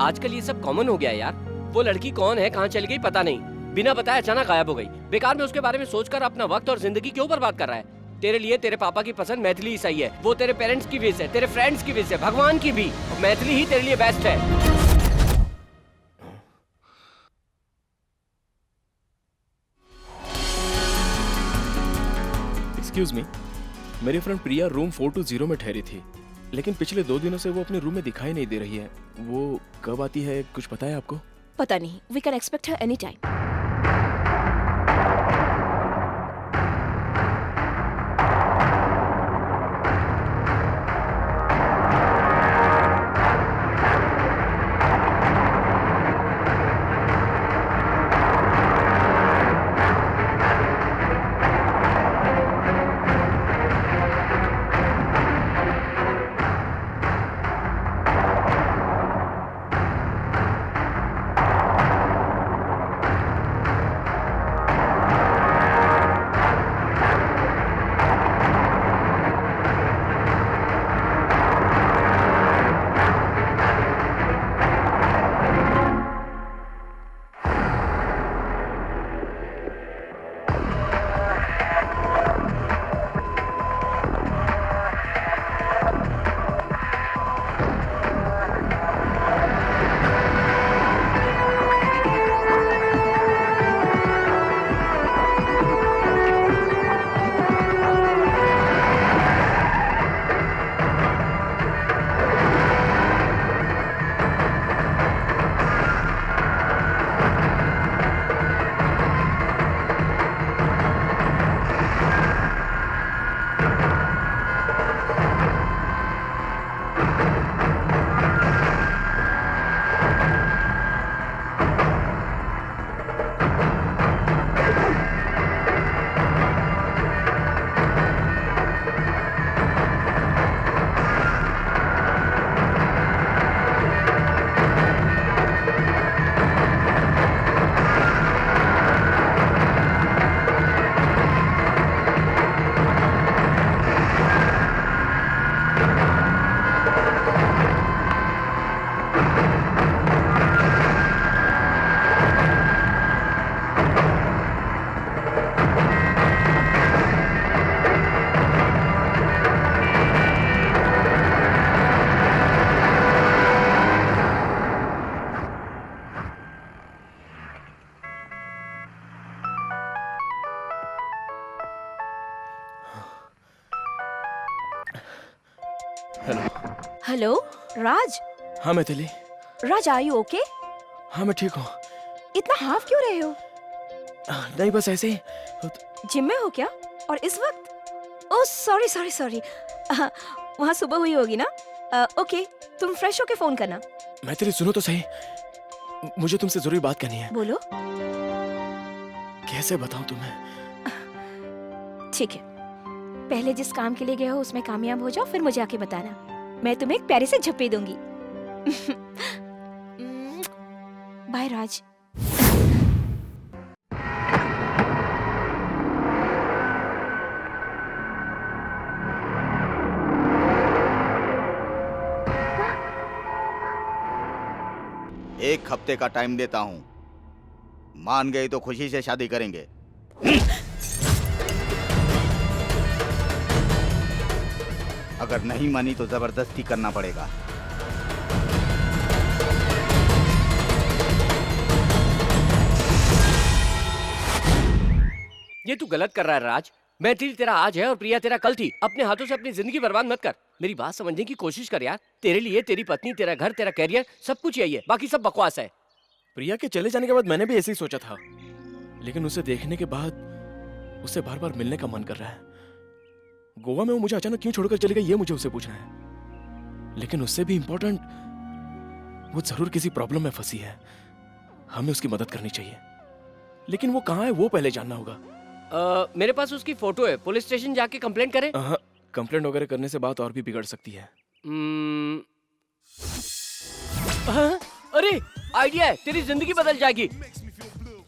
आजकल ये सब कॉमन हो गया है यार। वो लड़की कौन है, कहाँ चली गई पता नहीं, बिना बताए अचानक गायब हो गई। बेकार में उसके बारे में सोचकर अपना वक्त और जिंदगी क्यों बर्बाद कर रहा है? तेरे लिए तेरे पापा की पसंद मैथिली ईसाई है, वो तेरे पेरेंट्स की विश है, तेरे फ्रेंड्स की विश है, भगवान की भी। और मैथिली ही तेरे लिए बेस्ट है। एक्सक्यूज मी, मेरी फ्रेंड प्रिया रूम 420 में ठहरी थी, लेकिन पिछले 2 दिनों से वो अपने रूम में दिखाई नहीं दे रही है। वो कब आती है, कुछ पता है आपको? पता नहीं, we can expect her any time. Hello. Hello Raj. हाँ Maithili. Raj are you okay? हाँ मैं ठीक हूँ। इतना हाफ क्यों रहे हो? नहीं बस ऐसे ही। जिम में हो क्या? और इस वक्त? ओह सॉरी सॉरी सॉरी, वहाँ सुबह हुई होगी ना? ओके, तुम फ्रेश होके फोन करना। मैथिली सुनो तो सही, मुझे तुमसे जरूरी बात करनी है। बोलो। कैसे बताऊं तुम्हें? ठीक है, पहले जिस काम के लिए गए हो उसमें कामयाब हो जाओ, फिर मुझे आके बताना। मैं तुम्हें एक प्यारे से झप्पी दूंगी। बाय राज। एक हफ्ते का टाइम देता हूं, मान गए तो खुशी से शादी करेंगे। अगर नहीं मानी तो जबरदस्ती करना पड़ेगा। ये तू गलत कर रहा है राज। मैथिली तेरा आज है और प्रिया तेरा कल थी। अपने हाथों से अपनी जिंदगी बर्बाद मत कर। मेरी बात समझने की कोशिश कर यार। तेरे लिए तेरी पत्नी, तेरा घर, तेरा कैरियर सब कुछ यही है, बाकी सब बकवास है। प्रिया के चले जाने के बाद मैंने भी ऐसे ही सोचा था, लेकिन उसे देखने के बाद उससे बार बार मिलने का मन कर रहा है। गोवा में वो मुझे अचानक क्यों छोड़कर चली गई ये मुझे उससे पूछना है। लेकिन उससे भी इंपॉर्टेंट, वो जरूर किसी प्रॉब्लम में फंसी है। हमें उसकी मदद करनी चाहिए, लेकिन वो कहाँ है वो पहले जानना होगा। मेरे पास उसकी फोटो है। पुलिस स्टेशन जाके कंप्लेंट करें? कंप्लेंट वगैरह करने से बात और भी बिगड़ सकती है। अरे आइडिया है, तेरी जिंदगी बदल जाएगी।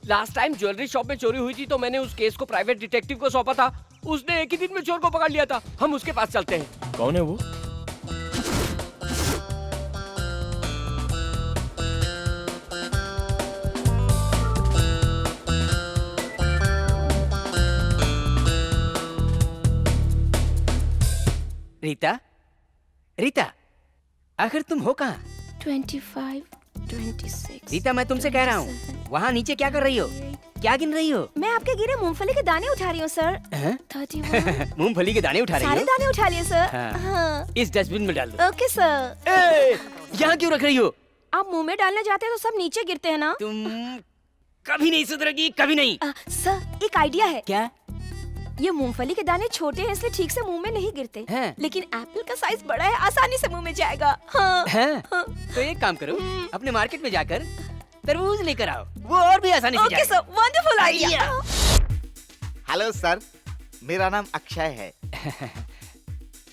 लास्ट टाइम ज्वेलरी शॉप में चोरी हुई थी तो मैंने उस केस को प्राइवेट डिटेक्टिव को सौंपा था। उसने एक ही दिन में चोर को पकड़ लिया था। हम उसके पास चलते हैं। कौन है वो? रीता, रीता, आखिर तुम हो कहाँ? 25, 26। रीता, मैं तुमसे कह रहा हूँ, वहाँ नीचे क्या कर रही हो? क्या गिन रही हो? मैं आपके गिरे मूंगफली के दाने उठा रही हूँ सर। 31। मूंगफली के दाने उठा रही सारे हो? दाने उठा लिए सर। हाँ। हाँ। इस डस्टबिन में डाल दो। Okay sir. यहाँ क्यों रख रही हो? आप मुंह में डालने जाते हैं तो सब नीचे गिरते हैं ना। तुम कभी नहीं सुधरेगी, कभी नहीं। सर एक आइडिया है। क्या? ये मूंगफली के दाने छोटे हैं इसलिए ठीक से मुंह में नहीं गिरते हैं। लेकिन एप्पल का साइज बड़ा है, आसानी से मुंह में जाएगा। हाँ। हाँ। तो एक काम करो, अपने मार्केट में जाकर तरबूज लेकर आओ, वो और भी आसानी से ओके जाएगा। Sir, wonderful idea. Hello sir, मेरा नाम अक्षय है।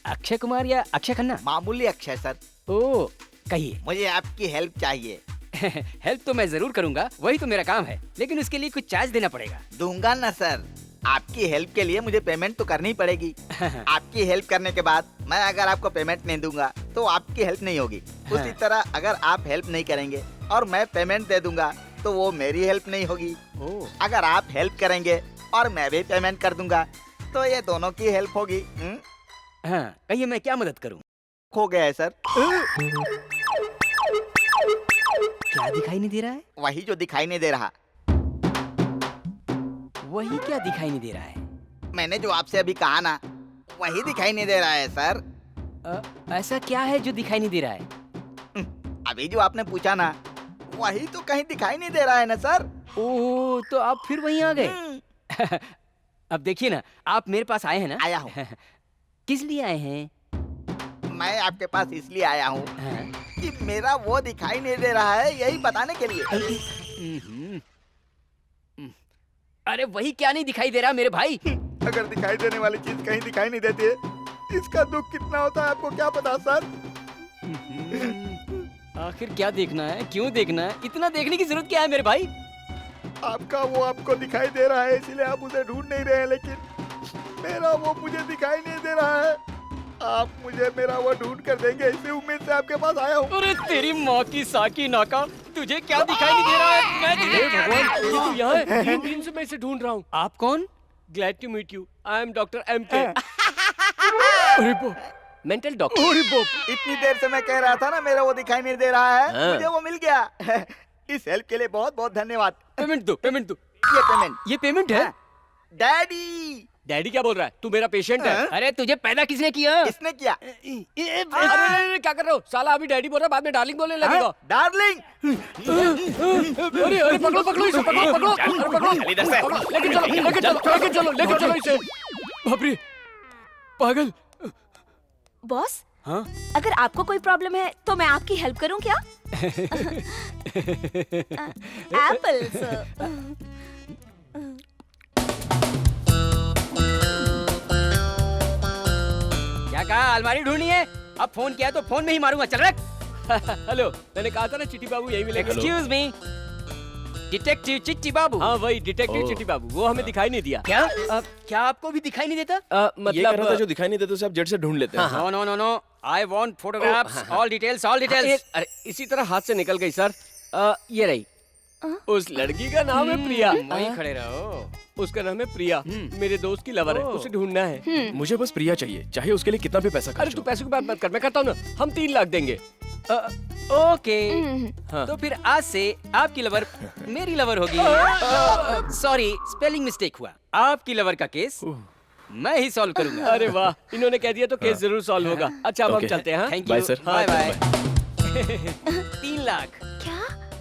अक्षय कुमार या अक्षय खन्ना? मामूली अक्षय सर। ओ, कहिए। मुझे आपकी हेल्प चाहिए। हेल्प तो मैं जरूर करूंगा, वही तो मेरा काम है, लेकिन उसके लिए कुछ चार्ज देना पड़ेगा। दूंगा ना सर। आपकी हेल्प के लिए मुझे पेमेंट तो करनी पड़ेगी। आपकी हेल्प करने के बाद मैं अगर आपको पेमेंट नहीं दूंगा तो आपकी हेल्प नहीं होगी। उसी तरह अगर आप हेल्प नहीं करेंगे और मैं पेमेंट दे दूंगा तो वो मेरी हेल्प नहीं होगी। अगर आप हेल्प करेंगे और मैं भी पेमेंट कर दूंगा तो ये दोनों की हेल्प होगी। हाँ, कहिए मैं क्या मदद करूं? हो गया है सर। क्या दिखाई नहीं दे रहा है? वही जो दिखाई नहीं दे रहा। वही क्या दिखाई नहीं दे रहा है? मैंने जो आपसे अभी कहा ना, वही दिखाई नहीं दे रहा है सर। ऐसा क्या है जो दिखाई नहीं दे रहा है? अभी जो आपने पूछा ना, वही तो कहीं दिखाई नहीं दे रहा है ना सर। ओह, तो आप फिर वहीं आ गए। अब देखिए ना, आप मेरे पास आए हैं ना? आया हूँ। किस लिए आए हैं? मैं आपके पास इसलिए आया हूँ हाँ? कि मेरा वो दिखाई नहीं दे रहा है, यही बताने के लिए। अरे वही क्या नहीं दिखाई दे रहा मेरे भाई? अगर दिखाई देने वाली चीज कहीं दिखाई नहीं देती है, इसका दुख कितना होता है आपको क्या पता सर। आखिर क्या देखना है, क्यों देखना है, इतना देखने की जरूरत क्या है मेरे भाई? आपका वो आपको दिखाई दे रहा है इसलिए आप उसे ढूंढ नहीं रहे हैं, लेकिन मेरा वो मुझे दिखाई नहीं दे रहा है। आप मुझे मेरा वो ढूंढ कर देंगे, इसी उम्मीद से आपके पास आया हूँ। अरे तेरी माँ की साकी नाका, तुझे क्या दिखाई नहीं दे रहा है? मैं तुझे भगवान, ये तो यहाँ है। 3 दिन से मैं इसे ढूंढ रहा हूँ। आप कौन? Glad to meet you. I am doctor MK। अरे बाप, मेंटल डॉक्टर। अरे बाप, इतनी देर से मैं कह रहा था ना मेरा वो दिखाई नहीं दे रहा है। हाँ। मुझे वो मिल गया। इस हेल्प के लिए बहुत बहुत धन्यवाद। पेमेंट दो, पेमेंट दो। ये पेमेंट। ये पेमेंट है? डैडी डैडी क्या बोल रहा है? तू मेरा पेशेंट है। अरे तुझे पैदा किसने किया? किसने किया? अरे क्या कर रहे हो? साला अभी डैडी बोल रहा है, बाद में डार्लिंग बोलने लगेगा। डार्लिंग। अरे अरे पकड़ो पकड़ो इसे, पकड़ो पकड़ो, अरे पकड़ो, लेके चलो लेके चलो लेके चलो लेके चलो इसे। बाप रे, पागल। बॉस, हाँ? अगर आपको कोई प्रॉब्लम है तो मैं आपकी हेल्प करूं क्या? एप्पल्स। क्या कहा? अलमारी ढूंढनी है? अब फोन किया तो फोन में ही मारूंगा। चल रख। हेलो, मैंने कहा था ना चिट्टी बाबू यही मिलेंगे। एक्सक्यूज मी, डिटेक्टिव चिट्टी बाबू। हाँ वही डिटेक्टिव चिट्टी बाबू, वो हमें दिखाई नहीं दिया। क्या? क्या आपको भी दिखाई नहीं देता? ये कह रहा था मतलब जो दिखाई नहीं देते उसे आप जड़ से ढूंढ लेते हैं। No no no no, I want photographs, all details, all details. अरे इसी तरह हाथ से निकल गई सर। ये रही। उस लड़की का नाम है प्रिया। वहीं खड़े रहो। उसका नाम है प्रिया, मेरे दोस्त की लवर है, उसे ढूंढना है। मुझे बस प्रिया चाहिए, चाहे उसके लिए कितना भी पैसा अरे खर्च तू हो। पैसों की बात मत कर, मैं कहता हूँ ना, हम 3 लाख देंगे। ओके, हाँ। तो फिर आज से आपकी लवर मेरी लवर होगी। सॉरी, स्पेलिंग मिस्टेक हुआ। आपकी लवर का केस मैं ही सॉल्व करूंगा। अरे वाह, इन्होंने कह दिया तो केस जरूर सॉल्व होगा। अच्छा अब हम Okay. चलते हैं। हाँ? Thank Bye, you, sir. Bye हाँ, बाय। 3 लाख क्या?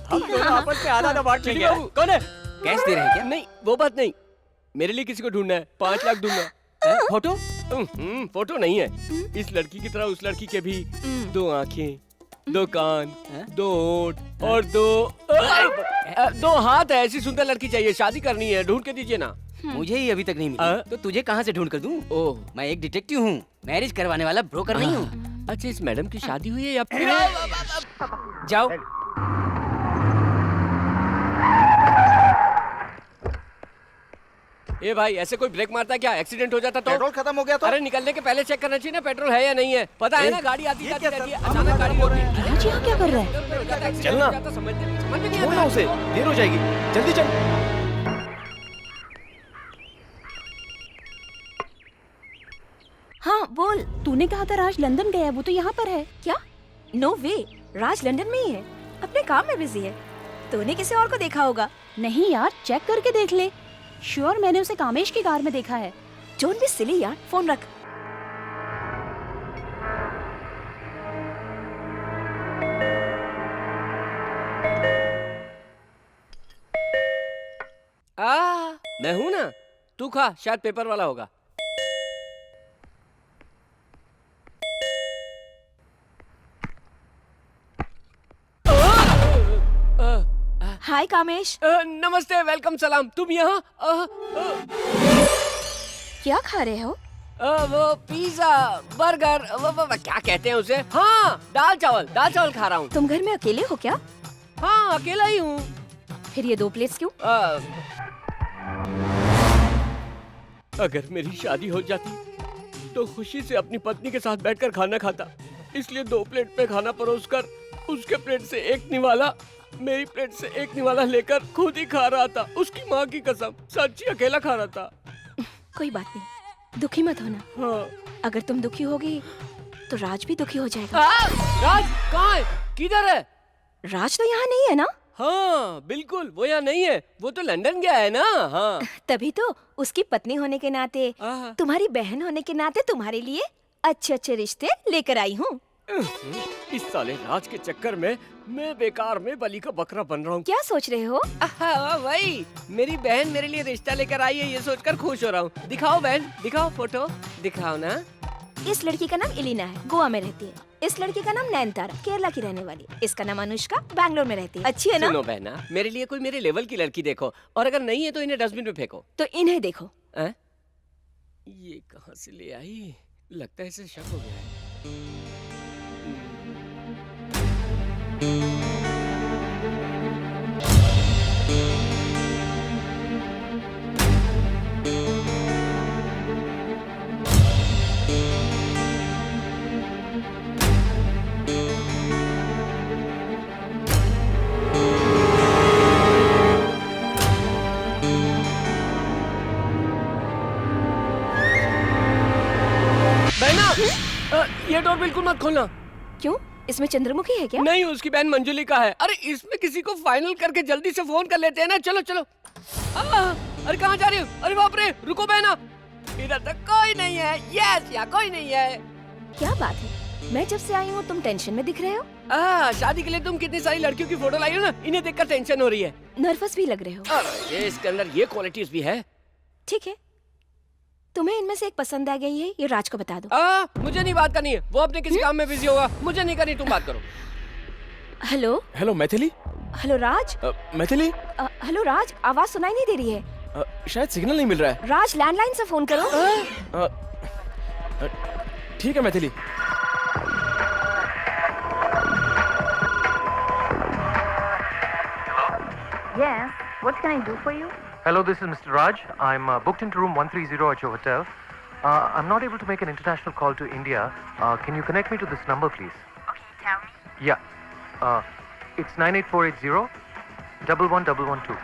हम दोनों आपस में आधा बांट चिट्टी लेंगे। बाबू कौन है? कैश दे रहे हैं क्या? नहीं वो बात नहीं, मेरे लिए किसी को ढूंढना है, 5 लाख दूंगा। फोटो? फोटो नहीं है, इस लड़की की तरह उस लड़की के भी 2 आंखें, 2 कान, 2 होंठ और 2 हाथ है। ऐसी सुंदर लड़की चाहिए, शादी करनी है, ढूंढ के दीजिए ना। मुझे ही अभी तक नहीं मिली, तो तुझे कहाँ से ढूंढ कर दूं? ओह मैं एक डिटेक्टिव हूँ, मैरिज करवाने वाला ब्रोकर नहीं हूँ। अच्छा, इस मैडम की शादी हुई है या फिर? जाओ। ए भाई, ऐसे कोई ब्रेक मारता है क्या? एक्सीडेंट हो जाता तो? पेट्रोल खत्म हो गया तो? अरे निकलने के पहले चेक करना चाहिए ना पेट्रोल है या नहीं है। पता है ना, गाड़ी आती जाती क्या रहती है, सर? अचानक गाड़ी होती है। राज यहाँ क्या कर रहा है? चलना। समझ में नहीं छोड़ ना आता। उसे, देर हो जाएगी, जल्दी चल। हाँ बोल। तूने कहा था राज लंदन गया है, वो तो यहाँ पर है। क्या? नो वे, राज लंदन में ही है, अपने काम में बिजी है। तूने किसी और को देखा होगा। नहीं यार, चेक करके देख ले। श्योर, मैंने उसे कामेश की कार में देखा है। डोंट बी सिली यार, फोन रख। मैं हूँ ना, तू खा, शायद पेपर वाला होगा। हाय कामेश, नमस्ते, वेलकम, सलाम। तुम यहाँ? क्या खा रहे हो? वो पिज्जा, बर्गर, वो क्या कहते हैं उसे? हाँ, दाल चावल खा रहा हूँ। तुम घर में अकेले हो क्या? हाँ, अकेला ही हूँ। फिर ये 2 प्लेट्स क्यों? अगर मेरी शादी हो जाती तो खुशी से अपनी पत्नी के साथ बैठकर खाना खाता, इसलिए 2 प्लेट पे खाना परोसकर उसके प्लेट से 1 निवाला, मेरी प्लेट से 1 निवाला लेकर खुद ही खा रहा था। उसकी माँ की कसम, सच्ची अकेला खा रहा था। कोई बात नहीं, दुखी मत होना। हाँ। अगर तुम दुखी होगी तो राज भी दुखी हो जाएगा। राज कहाँ है? किधर है? राज तो यहाँ नहीं है ना? हाँ बिल्कुल, वो यहाँ नहीं है, वो तो लंदन गया है ना। हाँ। तभी तो उसकी पत्नी होने के नाते, आहा। तुम्हारी बहन होने के नाते तुम्हारे लिए अच्छे अच्छे रिश्ते लेकर आई हूँ। इस साले राज के चक्कर में मैं बेकार में बलि का बकरा बन रहा हूँ। क्या सोच रहे हो? वही, मेरी बहन मेरे लिए रिश्ता लेकर आई है, ये सोचकर खुश हो रहा हूँ। दिखाओ बहन, दिखाओ फोटो, दिखाओ ना। इस लड़की का नाम इलिना है, गोवा में रहती है। इस लड़की का नाम नैनतारा, केरला की रहने वाली। इसका नाम अनुष्का, बैंगलोर में रहती है। अच्छी है ना? सुनो बहना, मेरे लिए कोई मेरे लेवल की लड़की देखो, और अगर नहीं है तो इन्हें डस्टबिन में फेंको। तो इन्हें देखो। ये कहाँ से ले आई? लगता है इसे शक हो गया है। ये डोर बिल्कुल मत खोलना। क्यों? इसमें चंद्रमुखी है क्या? नहीं, उसकी बहन मंजुली का है। अरे इसमें किसी को फाइनल करके जल्दी से फोन कर लेते हैं ना। चलो चलो। अरे कहाँ जा रही हो? अरे बाप रे, रुको बहना, इधर तो कोई नहीं है। यस, यहाँ कोई नहीं है। क्या बात है, मैं जब से आई हूँ तुम टेंशन में दिख रहे हो। शादी के लिए तुम कितनी सारी लड़कियों की फोटो लाई हो ना, इन्हें देखकर टेंशन हो रही है। नर्वस भी लग रहे हो। अरे इसके अंदर ये क्वालिटीज भी है। ठीक है, तुम्हें इनमें से एक पसंद आ गई है, ये राज को बता दो। मुझे नहीं बात करनी है, वो अपने किसी काम में बिजी होगा, मुझे नहीं करनी, तुम बात करो। Hello hello Maithili. हेलो राज। मैथिली। हेलो राज, आवाज सुनाई नहीं दे रही है। शायद सिग्नल नहीं मिल रहा है। राज लैंडलाइन से फोन करो। ठीक है Maithili. Yes, what can I do for you? Hello, this is Mr. Raj. I'm booked into room 130 at your hotel. I'm not able to make an international call to India. Can you connect me to this number, please? Okay, tell me. Yeah. It's 98480 11112.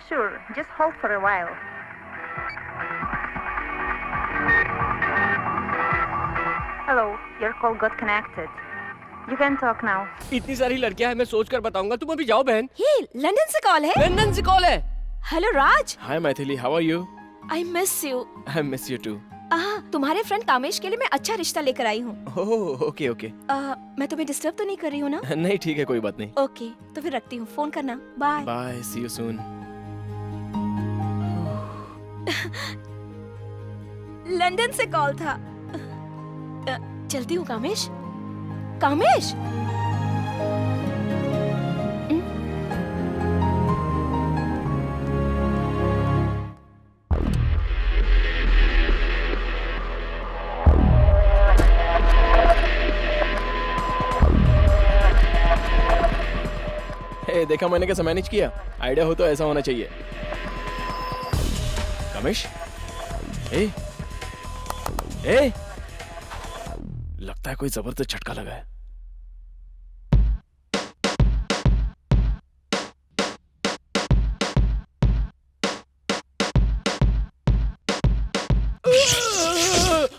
Sure, just hold for a while. Hello, your call got connected. You can talk now. इतनी सारी लड़कियां हैं, मैं सोच कर बताऊंगा, तुम अभी जाओ बहन। हे, लंदन से कॉल है। लंदन से कॉल है। Hello Raj. Hi Maithili, how are you? I miss you. I miss you too. तुम्हारे फ्रेंड कामेश के लिए मैं अच्छा रिश्ता लेकर आई हूँ। Oh okay okay. मैं तुम्हें डिस्टर्ब तो नहीं कर रही हूँ ना? नहीं ठीक है, कोई बात नहीं। ओके, तो फिर रखती हूँ, फोन करना। Bye bye, see you soon. London से कॉल था। चलती हूँ कामेश। कामेश। देखा मैंने कैसे मैनेज किया। आइडिया हो तो ऐसा होना चाहिए। कमिश, ए लगता है कोई जबरदस्त झटका लगा है।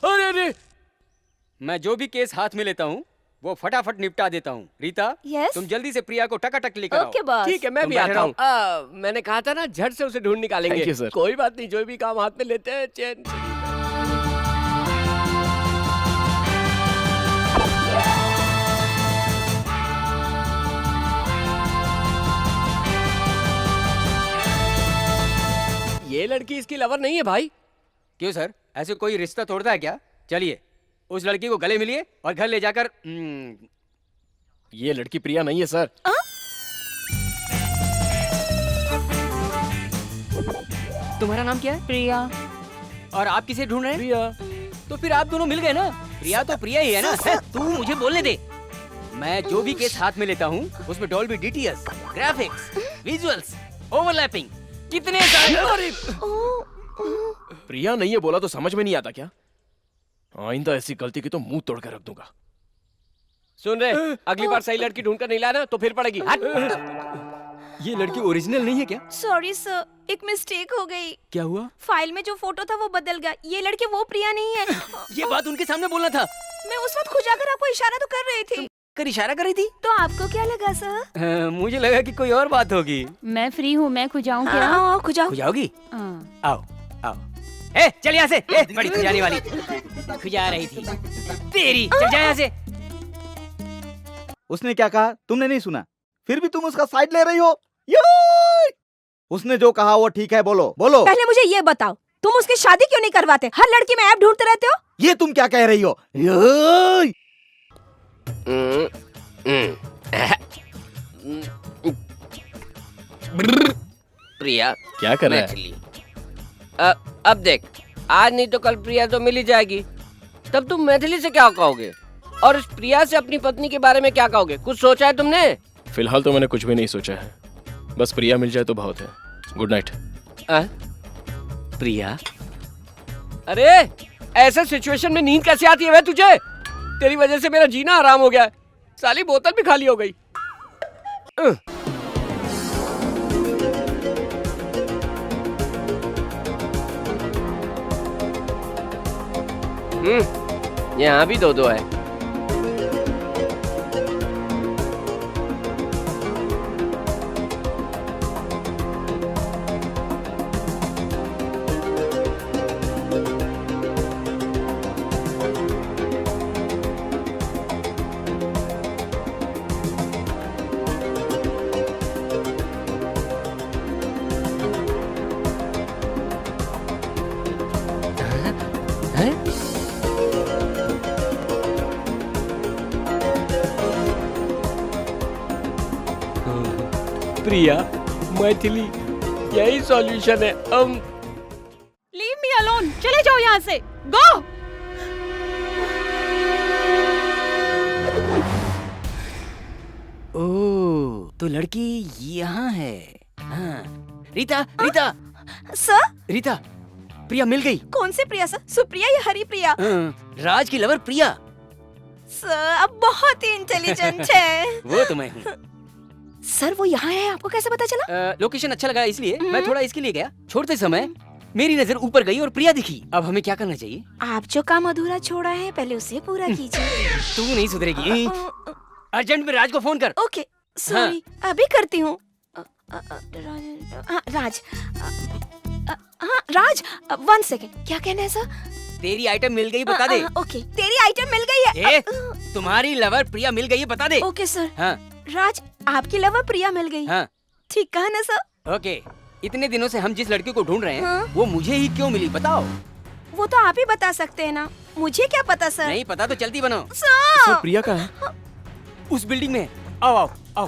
अरे मैं जो भी केस हाथ में लेता हूँ वो फटाफट निपटा देता हूँ। रीता, Yes? तुम जल्दी से प्रिया को टकाटक लेकर आओ। Okay boss. ठीक है, मैं तुम भी बैठे आता हूँ। मैंने कहा था ना, झट से उसे ढूंढ निकालेंगे। Thank you, sir. कोई बात नहीं, जो भी काम हाथ में लेते हैं चैन से। ये लड़की इसकी लवर नहीं है भाई। क्यों सर, ऐसे कोई रिश्ता तोड़ता है क्या? चलिए उस लड़की को गले मिलिए और घर ले जाकर ये लड़की प्रिया नहीं है सर। तुम्हारा नाम क्या है? प्रिया। और आप किसे ढूंढ रहे हैं? प्रिया। तो फिर आप दोनों मिल गए ना। प्रिया तो प्रिया ही है ना। तू मुझे बोलने दे। मैं जो भी केस हाथ में लेता हूँ उसमें Dolby DTS, graphics, visuals, overlapping, कितने सारे। प्रिया नहीं है बोला तो समझ में नहीं आता क्या? आइंदा ऐसी गलती की तो मुंह तोड़ कर रख दूंगा। सुन रहे, अगली बार सही लड़की ढूंढ कर नहीं लाना तो फिर पड़ेगी। ये लड़की ओरिजिनल नहीं है क्या? सॉरी सर, एक मिस्टेक हो गई। क्या हुआ? फाइल में जो फोटो था वो बदल गया। ये लड़की वो प्रिया नहीं है। ये बात उनके सामने बोलना था। मैं उस वक्त खुजाकर आपको इशारा तो कर रही थी। कर इशारा कर रही थी? तो आपको क्या लगा सर? मुझे लगा कि कोई और बात होगी। मैं फ्री हूँ, मैं खुजाऊँ क्या? हाँ, खुजाओ। खुजाओगी? हाँ। आओ आओ। ए चल यहाँ से। ए बड़ी खुजाने वाली खुजा रही थी तेरी। चल जा यहाँ से। उसने क्या कहा तुमने नहीं सुना? फिर भी तुम उसका साइड ले रही हो। उसने जो कहा वो ठीक है, बोलो बोलो। पहले मुझे ये बताओ, तुम उसकी शादी क्यों नहीं करवाते? हर लड़की में ऐप ढूंढते रहते हो। ये तुम क्या कह रही हो? प्रिया क्या कर रहा है? मैथिली। अब देख, आज नहीं तो कल प्रिया तो मिल ही जाएगी। तब तुम मैथिली से क्या कहोगे और उस प्रिया से अपनी पत्नी के बारे में क्या कहोगे? कुछ सोचा है तुमने? फिलहाल तो मैंने कुछ भी नहीं सोचा है, बस प्रिया मिल जाए तो बहुत है। Good night. प्रिया? अरे ऐसे सिचुएशन में नींद कैसे आती है वे तुझे? तेरी वजह से मेरा जीना हराम हो गया है। साली बोतल भी खाली हो गई। यहाँ भी दो है। प्रिया, मैथिली, यही सॉल्यूशन है। लीव मी अलोन, चले जाओ यहाँ से, गो। ओह, तो लड़की यहाँ है। हाँ, रीता, रीता, सर, रीता, प्रिया मिल गई। कौन से प्रिया सर? सुप्रिया या हरिप्रिया? राज की लवर प्रिया। सर, अब बहुत ही इंटेलिजेंट है। वो तो मैं हूँ। सर, वो यहाँ है, आपको कैसे पता चला? लोकेशन अच्छा लगा इसलिए मैं थोड़ा इसके लिए गया। छोड़ते समय मेरी नजर ऊपर गई और प्रिया दिखी। अब हमें क्या करना चाहिए? आप जो काम अधूरा छोड़ा है, पहले उसे पूरा कीजिए। तू नहीं सुधरेगी। अर्जेंट में राज को फोन कर। ओके, सॉरी, अभी करती हूँ। राज, हाँ राज, 1 सेकेंड, क्या कहना है सर? तेरी आइटम मिल गई, बता दे। ओके, तेरी आइटम मिल गई है। तुम्हारी लवर प्रिया मिल गई है, बता दे। Okay sir. हाँ। राज, आपकी लवर प्रिया मिल गई। हाँ। ठीक कहा ना सर? ओके, इतने दिनों से हम जिस लड़के को ढूंढ रहे हैं, हाँ? वो मुझे ही क्यों मिली, बताओ। वो तो आप ही बता सकते हैं ना, मुझे क्या पता सर? नहीं पता तो चलती बनो। सर, प्रिया कहाँ है? उस बिल्डिंग में। आओ आओ आओ।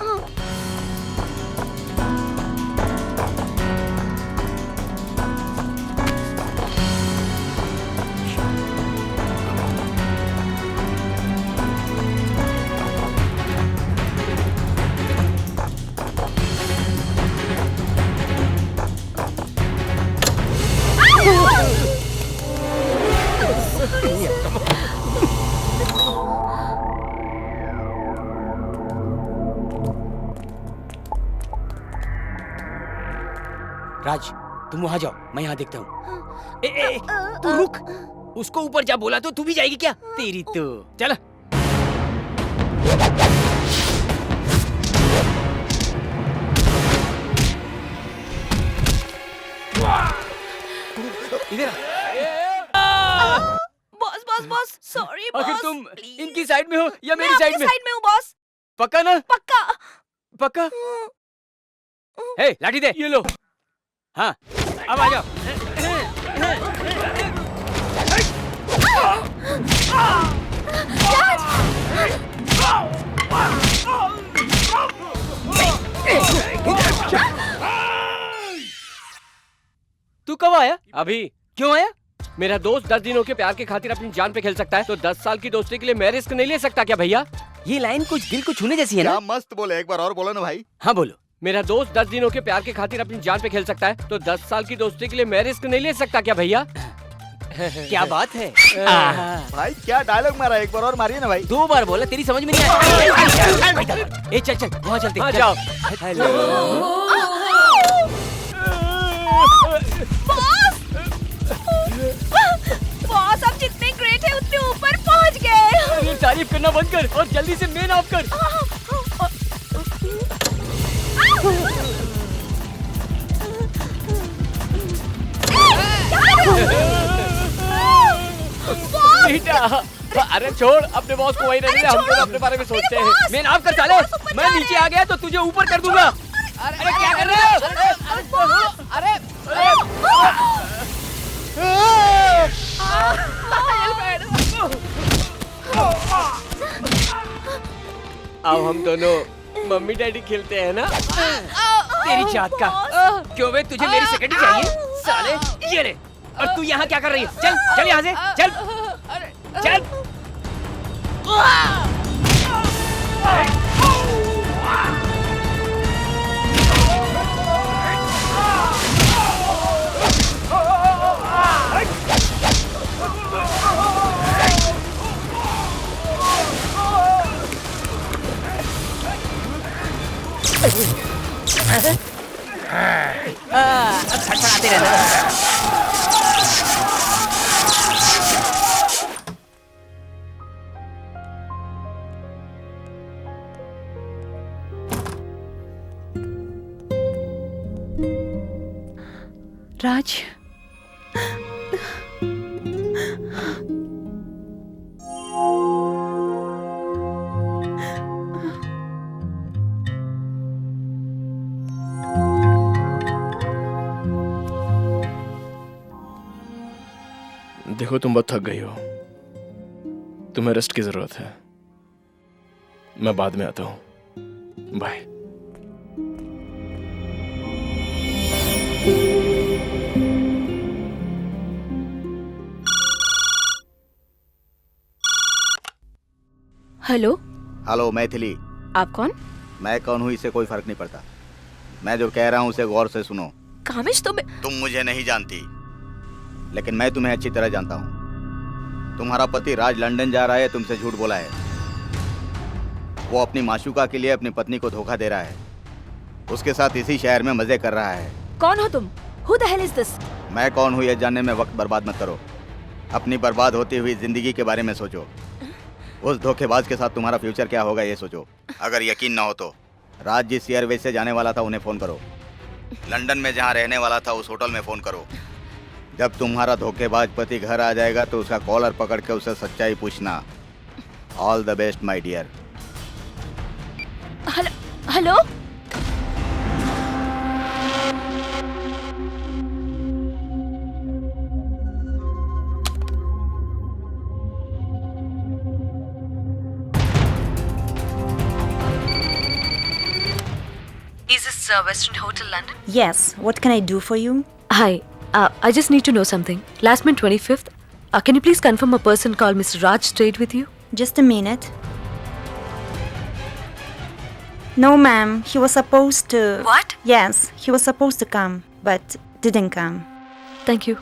राज, तुम वहाँ जाओ, मैं यहाँ देखता हूँ। तू रुक, उसको ऊपर जा बोला तो तू भी जाएगी क्या? तेरी तो चल। इधर boss boss boss, sorry boss. आखिर तुम इनकी साइड में हो या मेरी मैं साइड आपकी में? साइड में हूँ बॉस। पक्का ना? पक्का। पक्का? हे, लाठी दे। ये लो। हाँ, अब आ जाओ। तू कब आया? अभी। क्यों आया? मेरा दोस्त 10 दिनों के प्यार के खातिर अपनी जान पे खेल सकता है, तो 10 साल की दोस्ती के लिए मैं रिस्क नहीं ले सकता क्या भैया? ये लाइन कुछ दिल को छूने जैसी है ना? क्या मस्त बोले, एक बार और बोलो ना भाई। हाँ बोलो। मेरा दोस्त 10 दिनों के प्यार के खातिर अपनी जान पे खेल सकता है, तो 10 साल की दोस्ती के लिए मैं रिस्क नहीं ले सकता क्या भैया? क्या बात है? भाई क्या डायलॉग मारा, एक बार और मारिए ना भाई। 2 बार बोला, तेरी समझ में नहीं आया। ए चल चल, वहाँ चलते। हाँ जाओ। हेलो। बॉस, आप जितने ग्रेट है उतने ऊपर पहुंच गए। ये तारीफ करना बंद कर और जल्दी से मेन ऑफ कर। बेटा, अरे छोड़ अपने बॉस को, वहीं रहने दे, हम दोनों अपने बारे में सोचते हैं। मैं नाफ कर साले, मैं नीचे आ गया तो तुझे ऊपर कर दूंगा। अरे क्या कर रहे हो? अरे अब हम दोनों मम्मी डैडी खेलते हैं ना? तेरी जात का। क्यों बे, तुझे मेरी सेकेंडरी चाहिए? साले, ये ले। और तू यहाँ क्या कर रही है? चल चल यहाँ से, चल चल। अब फटफटाते रहना। राज, देखो तुम बहुत थक गई हो, तुम्हें रेस्ट की जरूरत है। मैं बाद में आता हूं। बाय। Hello, hello Maithili. आप कौन? मैं कौन हूँ इससे कोई फर्क नहीं पड़ता। मैं जो कह रहा हूँ उसे गौर से सुनो। कामिश, तुम मुझे नहीं जानती, लेकिन मैं तुम्हें अच्छी तरह जानता हूँ। तुम्हारा पति राज लंदन जा रहा है, तुमसे झूठ बोला है। वो अपनी माशूका के लिए अपनी पत्नी को धोखा दे रहा है, उसके साथ इसी शहर में मजे कर रहा है। कौन हो तुम? Who the hell is this? मैं कौन हूँ यह जानने में वक्त बर्बाद मत करो। अपनी बर्बाद होती हुई जिंदगी के बारे में सोचो। उस धोखेबाज के साथ तुम्हारा फ्यूचर क्या होगा ये सोचो। अगर यकीन ना हो तो राज जिस एयरवेज से जाने वाला था उन्हें फोन करो। लंदन में जहाँ रहने वाला था उस होटल में फोन करो। जब तुम्हारा धोखेबाज पति घर आ जाएगा तो उसका कॉलर पकड़ के उससे सच्चाई पूछना। All the best my dear. Hello, Is this Western Hotel London? Yes, what can I do for you? Hi, I just need to know something. Last month 25th, can you please confirm a person called Mr. Raj stayed with you? Just a minute. No, ma'am, he was supposed to. What? Yes, he was supposed to come, but didn't come. Thank you.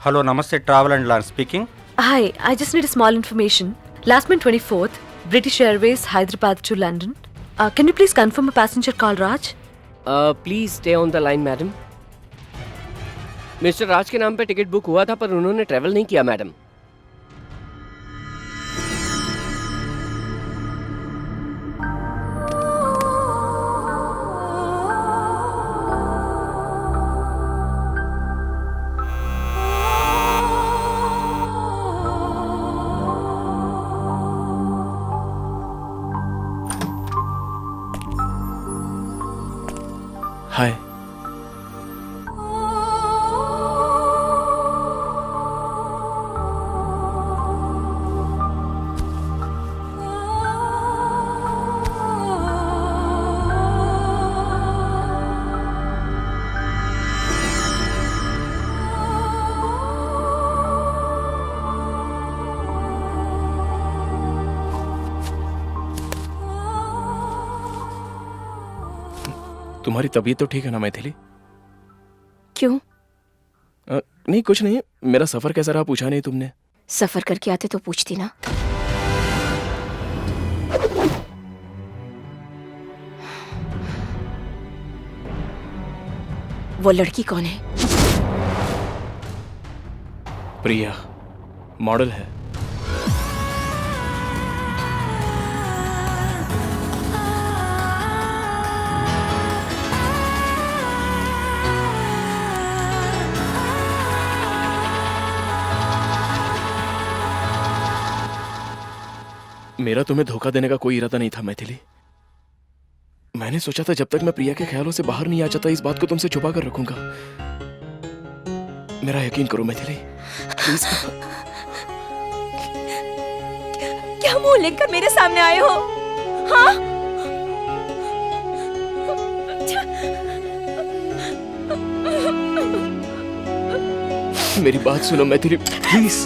Hello, Namaste Travel and Land speaking. Hi, I just need a small information. Last month 24th, British Airways Hyderabad to London. Can you please confirm a passenger called Raj? Please stay on the line madam. Mister Raj के नाम पे ticket book हुआ था पर उन्होंने travel नहीं किया madam. हाय। तुम्हारी तबीयत तो ठीक है ना मैथिली? क्यों? नहीं कुछ नहीं, मेरा सफर कैसा रहा पूछा नहीं तुमने। सफर करके आते तो पूछती ना। वो लड़की कौन है? प्रिया, मॉडल है। मेरा तुम्हें धोखा देने का कोई इरादा नहीं था मैथिली। मैंने सोचा था जब तक मैं प्रिया के ख्यालों से बाहर नहीं आ जाता इस बात को तुमसे छुपा कर रखूंगा। मेरा यकीन करो मैथिली, प्लीज। क्या मुंह लेकर मेरे सामने आए हो? हाँ? मेरी बात सुनो मैथिली, प्लीज।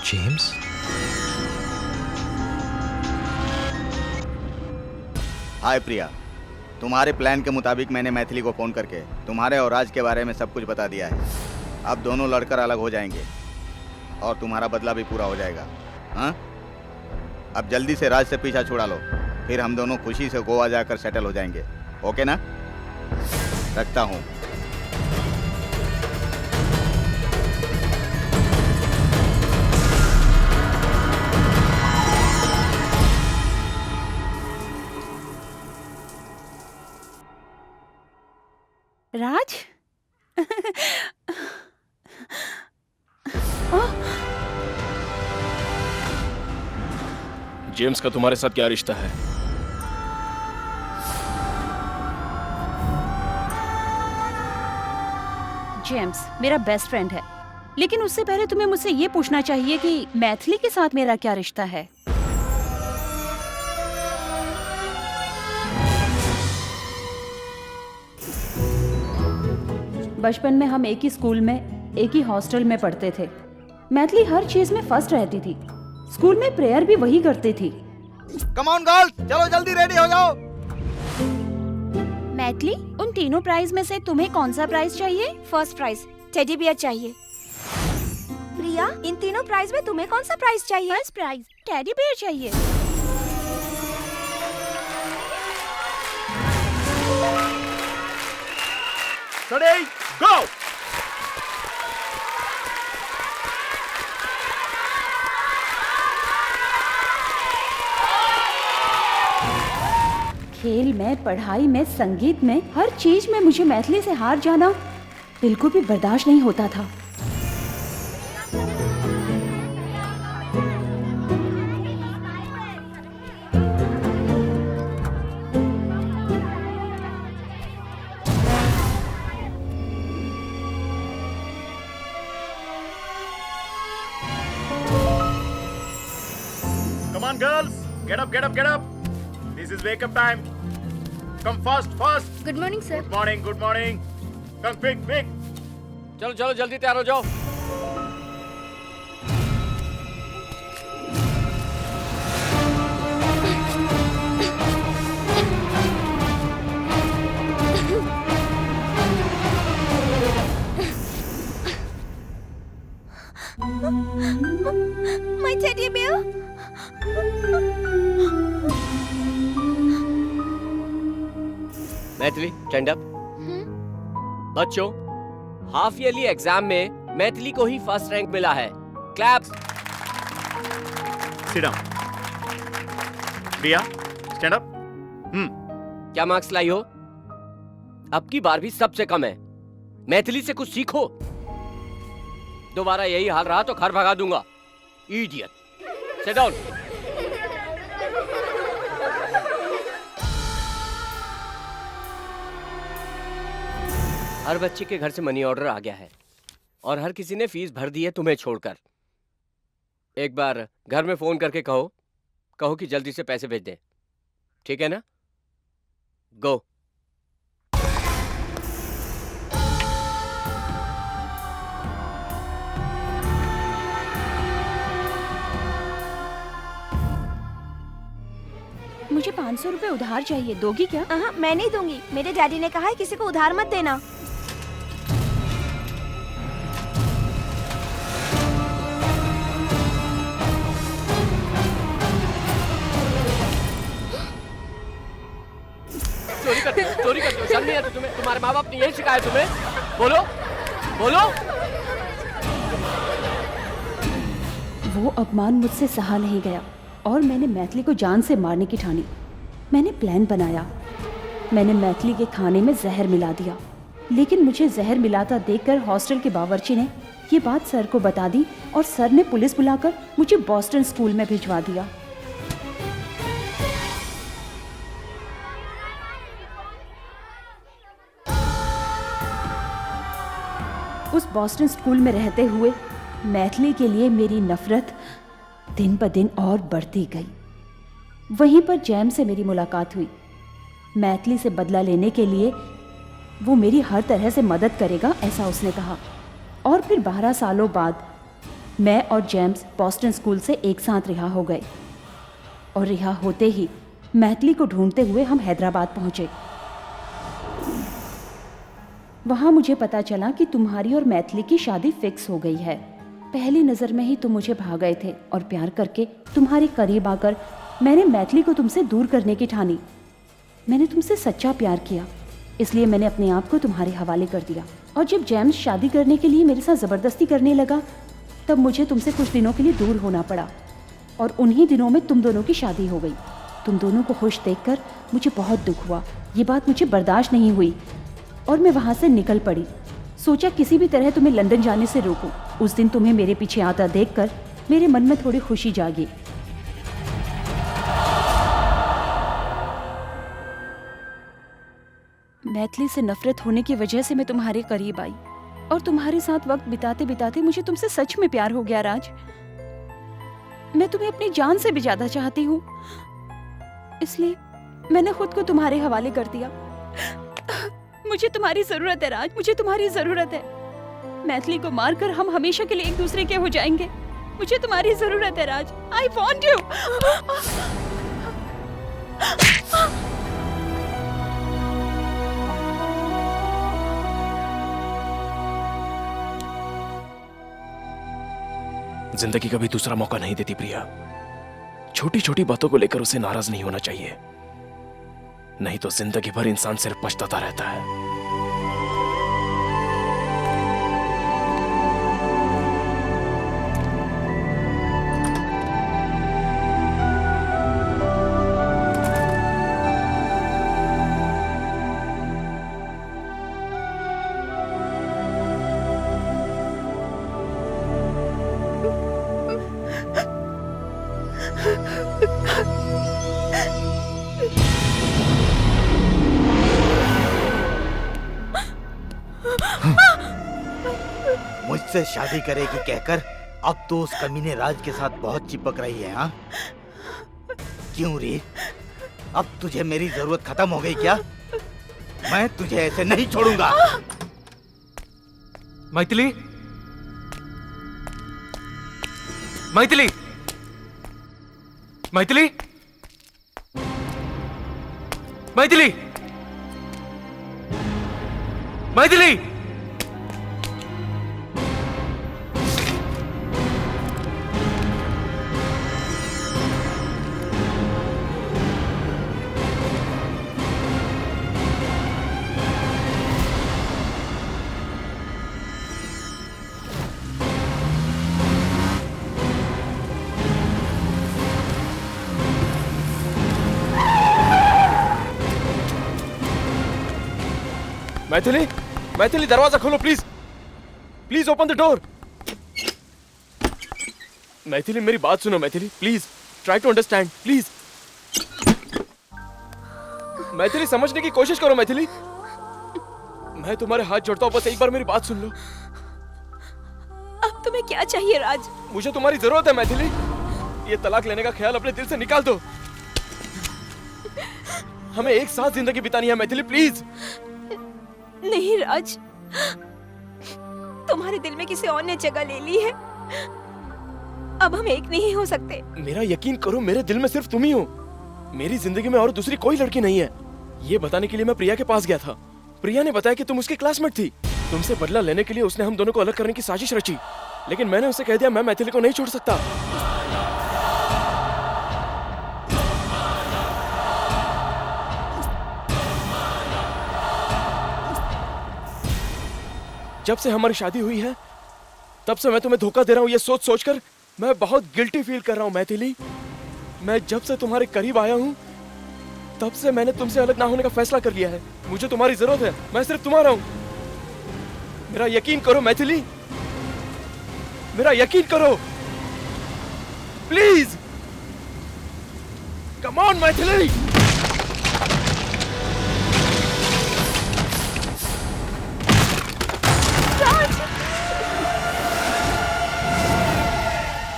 James? हाय प्रिया, तुम्हारे प्लान के मुताबिक मैंने मैथिली को फोन करके तुम्हारे और राज के बारे में सब कुछ बता दिया है। अब दोनों लड़कर अलग हो जाएंगे और तुम्हारा बदला भी पूरा हो जाएगा। हाँ, अब जल्दी से राज से पीछा छुड़ा लो, फिर हम दोनों खुशी से गोवा जाकर सेटल हो जाएंगे। ओके ना? रखता हूँ। राज जेम्स का तुम्हारे साथ क्या रिश्ता है? जेम्स मेरा बेस्ट फ्रेंड है, लेकिन उससे पहले तुम्हें मुझसे ये पूछना चाहिए कि मैथिली के साथ मेरा क्या रिश्ता है। बचपन में हम एक ही स्कूल में, एक ही हॉस्टल में पढ़ते थे। मैथिली हर चीज में फर्स्ट रहती थी, स्कूल में प्रेयर भी वही करती थी। कम ऑन गर्ल्स, चलो जल्दी रेडी हो जाओ। मैथिली, उन तीनों प्राइज में से तुम्हें कौन सा प्राइज चाहिए? फर्स्ट प्राइज टेडी बियर चाहिए। प्रिया, इन तीनों प्राइज में तुम्हें कौन सा प्राइज चाहिए? फर्स्ट प्राइज टेडी बियर चाहिए। Ready, go! खेल में, पढ़ाई में, संगीत में, हर चीज में मुझे मैथिली से हार जाना बिल्कुल भी बर्दाश्त नहीं होता था। Come on, girls. Get up, get up, get up. This is wake up time. Come fast, fast. Good morning sir. Good morning, good morning. Come quick, quick. चलो चलो जल्दी तैयार हो जाओ। My teddy bear. Maithili stand up. बच्चों, half yearly exam में मैथिली को ही first rank मिला है। Clap. Sit down. Priya, stand up. क्या मार्क्स लाई हो? अब की बार भी सबसे कम है। मैथिली से कुछ सीखो। दोबारा यही हाल रहा तो घर भगा दूंगा। इडियट। Sit down. हर बच्चे के घर से मनी ऑर्डर आ गया है और हर किसी ने फीस भर दी है तुम्हें छोड़कर। एक बार घर में फोन करके कहो कि जल्दी से पैसे भेज दें। ठीक है ना? गो। मुझे 500 रुपए उधार चाहिए, दोगी क्या? मैं नहीं दूंगी। मेरे डैडी ने कहा है किसी को उधार मत देना। चोरी करते हो, शर्म नहीं आती तुम्हें? तुम्हारे माँ बाप ने यही सिखाया तुम्हें? बोलो बोलो। वो अपमान मुझसे सहा नहीं गया और मैंने मैथिली को जान से मारने की ठानी। मैंने प्लान बनाया। मैंने मैथिली के खाने में जहर मिला दिया, लेकिन मुझे जहर मिलाता देखकर हॉस्टल के बावर्ची ने ये बात सर को बता दी और सर ने पुलिस बुलाकर मुझे बॉस्टन स्कूल में भिजवा दिया। उस बॉस्टन स्कूल में रहते हुए मैथिली के लिए मेरी नफरत दिन ब दिन और बढ़ती गई। वहीं पर जैम से मेरी मुलाकात हुई। मैथिली से बदला लेने के लिए वो मेरी हर तरह से मदद करेगा, ऐसा उसने कहा। और फिर 12 सालों बाद मैं और जेम्स बॉस्टन स्कूल से एक साथ रिहा हो गए और रिहा होते ही मैथिली को ढूंढते हुए हम हैदराबाद पहुंचे। वहाँ मुझे पता चला कि तुम्हारी और मैथिली की शादी फिक्स हो गई है। पहली नज़र में ही तुम मुझे भा गए थे और प्यार करके तुम्हारे करीब आकर मैंने मैथिली को तुमसे दूर करने की ठानी। मैंने तुमसे सच्चा प्यार किया, इसलिए मैंने अपने आप को तुम्हारे हवाले कर दिया। और जब जेम्स शादी करने के लिए मेरे साथ ज़बरदस्ती करने लगा, तब मुझे तुमसे कुछ दिनों के लिए दूर होना पड़ा और उन्हीं दिनों में तुम दोनों की शादी हो गई। तुम दोनों को खुश देखकर मुझे बहुत दुख हुआ। ये बात मुझे बर्दाश्त नहीं हुई और मैं वहाँ से निकल पड़ी। सोचा किसी भी तरह तुम्हें लंदन जाने से रोकूं। उस दिन तुम्हें मेरे पीछे आता देखकर मेरे मन में थोड़ी खुशी जागी। मैथिली से नफरत होने की वजह से मैं तुम्हारे करीब आई और तुम्हारे साथ वक्त बिताते बिताते मुझे तुमसे सच में प्यार हो गया। राज, मैं तुम्हें अपनी जान से भी ज्यादा चाहती हूँ, इसलिए मैंने खुद को तुम्हारे हवाले कर दिया। मुझे तुम्हारी जरूरत है राज, मुझे तुम्हारी जरूरत है। मैथिली को मारकर हम हमेशा के लिए एक दूसरे के हो जाएंगे। मुझे तुम्हारी जरूरत है राज। I want you. जिंदगी कभी दूसरा मौका नहीं देती प्रिया। छोटी छोटी बातों को लेकर उसे नाराज नहीं होना चाहिए, नहीं तो जिंदगी भर इंसान सिर्फ पछताता रहता है। मुझसे शादी करेगी कहकर अब तो उस कमीने राज के साथ बहुत चिपक रही है। हाँ, क्यों री? अब तुझे मेरी जरूरत खत्म हो गई क्या? मैं तुझे ऐसे नहीं छोड़ूंगा। मैथिली, मैथिली, मैथिली, मैथिली, मैथिली। मैथिली, मैथिली, दरवाजा खोलो please, please open the door. Maithili, मेरी बात सुनो Maithili, please try to understand please. Maithili, समझने की कोशिश करो मैथिली। मैं तुम्हारे हाथ जोड़ता हूँ, बस एक बार मेरी बात सुन लो। अब तुम्हें क्या चाहिए राज? मुझे तुम्हारी जरूरत है मैथिली। ये तलाक लेने का ख्याल अपने दिल से निकाल दो। हमें एक साथ जिंदगी बितानी है मैथिली, प्लीज। नहीं राज, तुम्हारे दिल में किसी और ने जगह ले ली है। अब हम एक नहीं हो सकते। मेरा यकीन करो, मेरे दिल में सिर्फ तुम ही हो। मेरी जिंदगी में और दूसरी कोई लड़की नहीं है। ये बताने के लिए मैं प्रिया के पास गया था। प्रिया ने बताया कि तुम उसकी क्लासमेट थी। तुमसे बदला लेने के लिए उसने हम दोनों को अलग करने की साजिश रची, लेकिन मैंने उसे कह दिया मैं मैथिली को नहीं छोड़ सकता। जब से हमारी शादी हुई है तब से मैं तुम्हें धोखा दे रहा हूँ, ये सोच सोचकर मैं बहुत गिल्टी फील कर रहा हूँ मैथिली। मैं जब से तुम्हारे करीब आया हूँ तब से मैंने तुमसे अलग ना होने का फैसला कर लिया है। मुझे तुम्हारी जरूरत है, मैं सिर्फ तुम्हारा हूँ। मेरा यकीन करो मैथिली, मेरा यकीन करो प्लीज। Come on Maithili.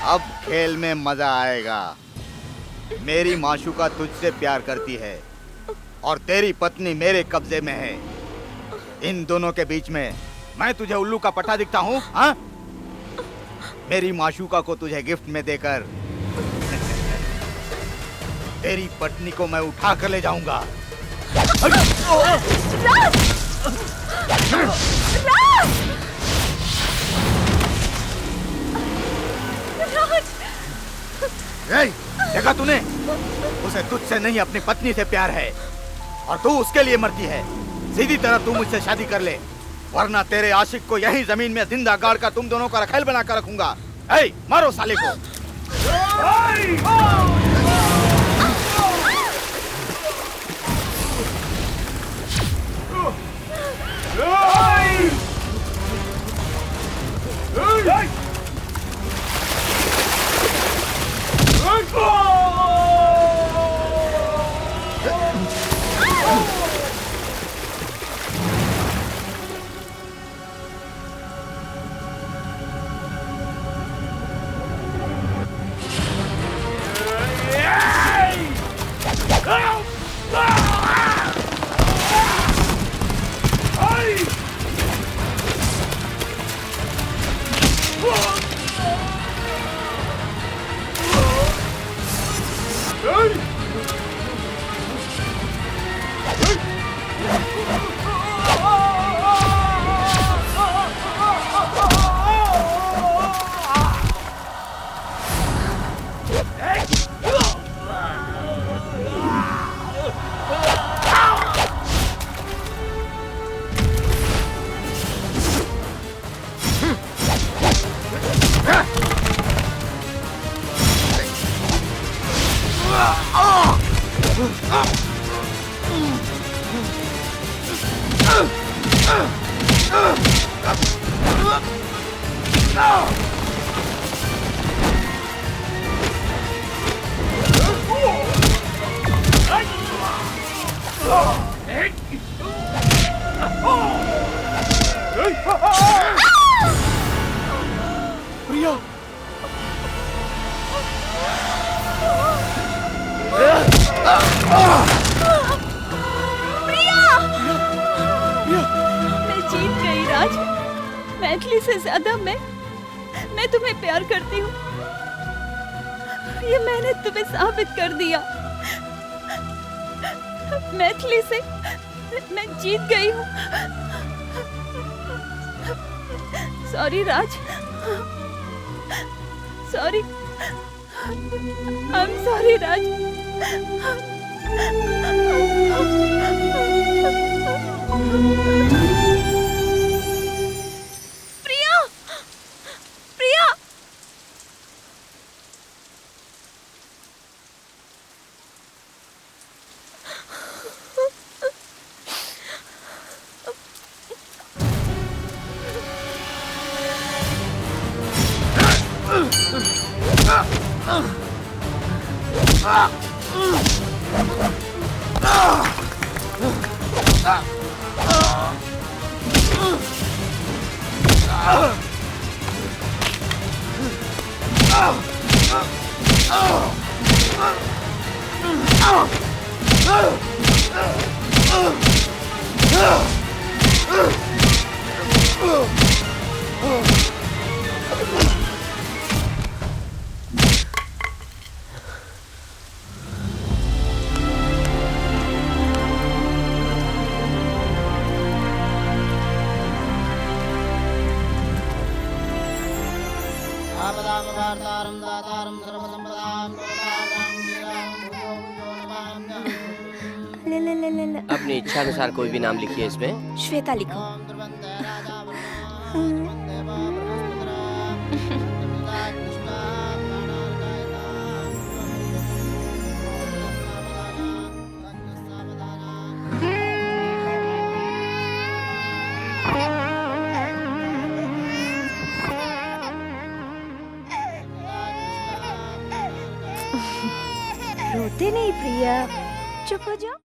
अब खेल में मजा आएगा। मेरी माशूका तुझसे प्यार करती है और तेरी पत्नी मेरे कब्जे में है। इन दोनों के बीच में मैं तुझे उल्लू का पट्टा दिखता हूँ? हाँ, मेरी माशूका को तुझे गिफ्ट में देकर तेरी पत्नी को मैं उठा कर ले जाऊंगा। देखा तूने? उसे तुझसे नहीं अपनी पत्नी से प्यार है और तू उसके लिए मरती है। सीधी तरह तू मुझसे शादी कर ले, वरना तेरे आशिक को यही जमीन में जिंदा गाड़ कर तुम दोनों का रखेल बना कर रखूंगा। ए, मारो साले को। प्रिया, मैं जीत गई राज। मैथिली से ज्यादा मैं तुम्हें प्यार करती हूँ। ये मैंने तुम्हें साबित कर दिया। मैथिली से मैं जीत गई हूँ। Sorry Raj, sorry, I am sorry Raj. Priya, Priya, अपनी इच्छा अनुसार कोई भी नाम लिखिए इसमें। श्वेता लिखो। रोते नहीं प्रिया, चुप हो जाओ।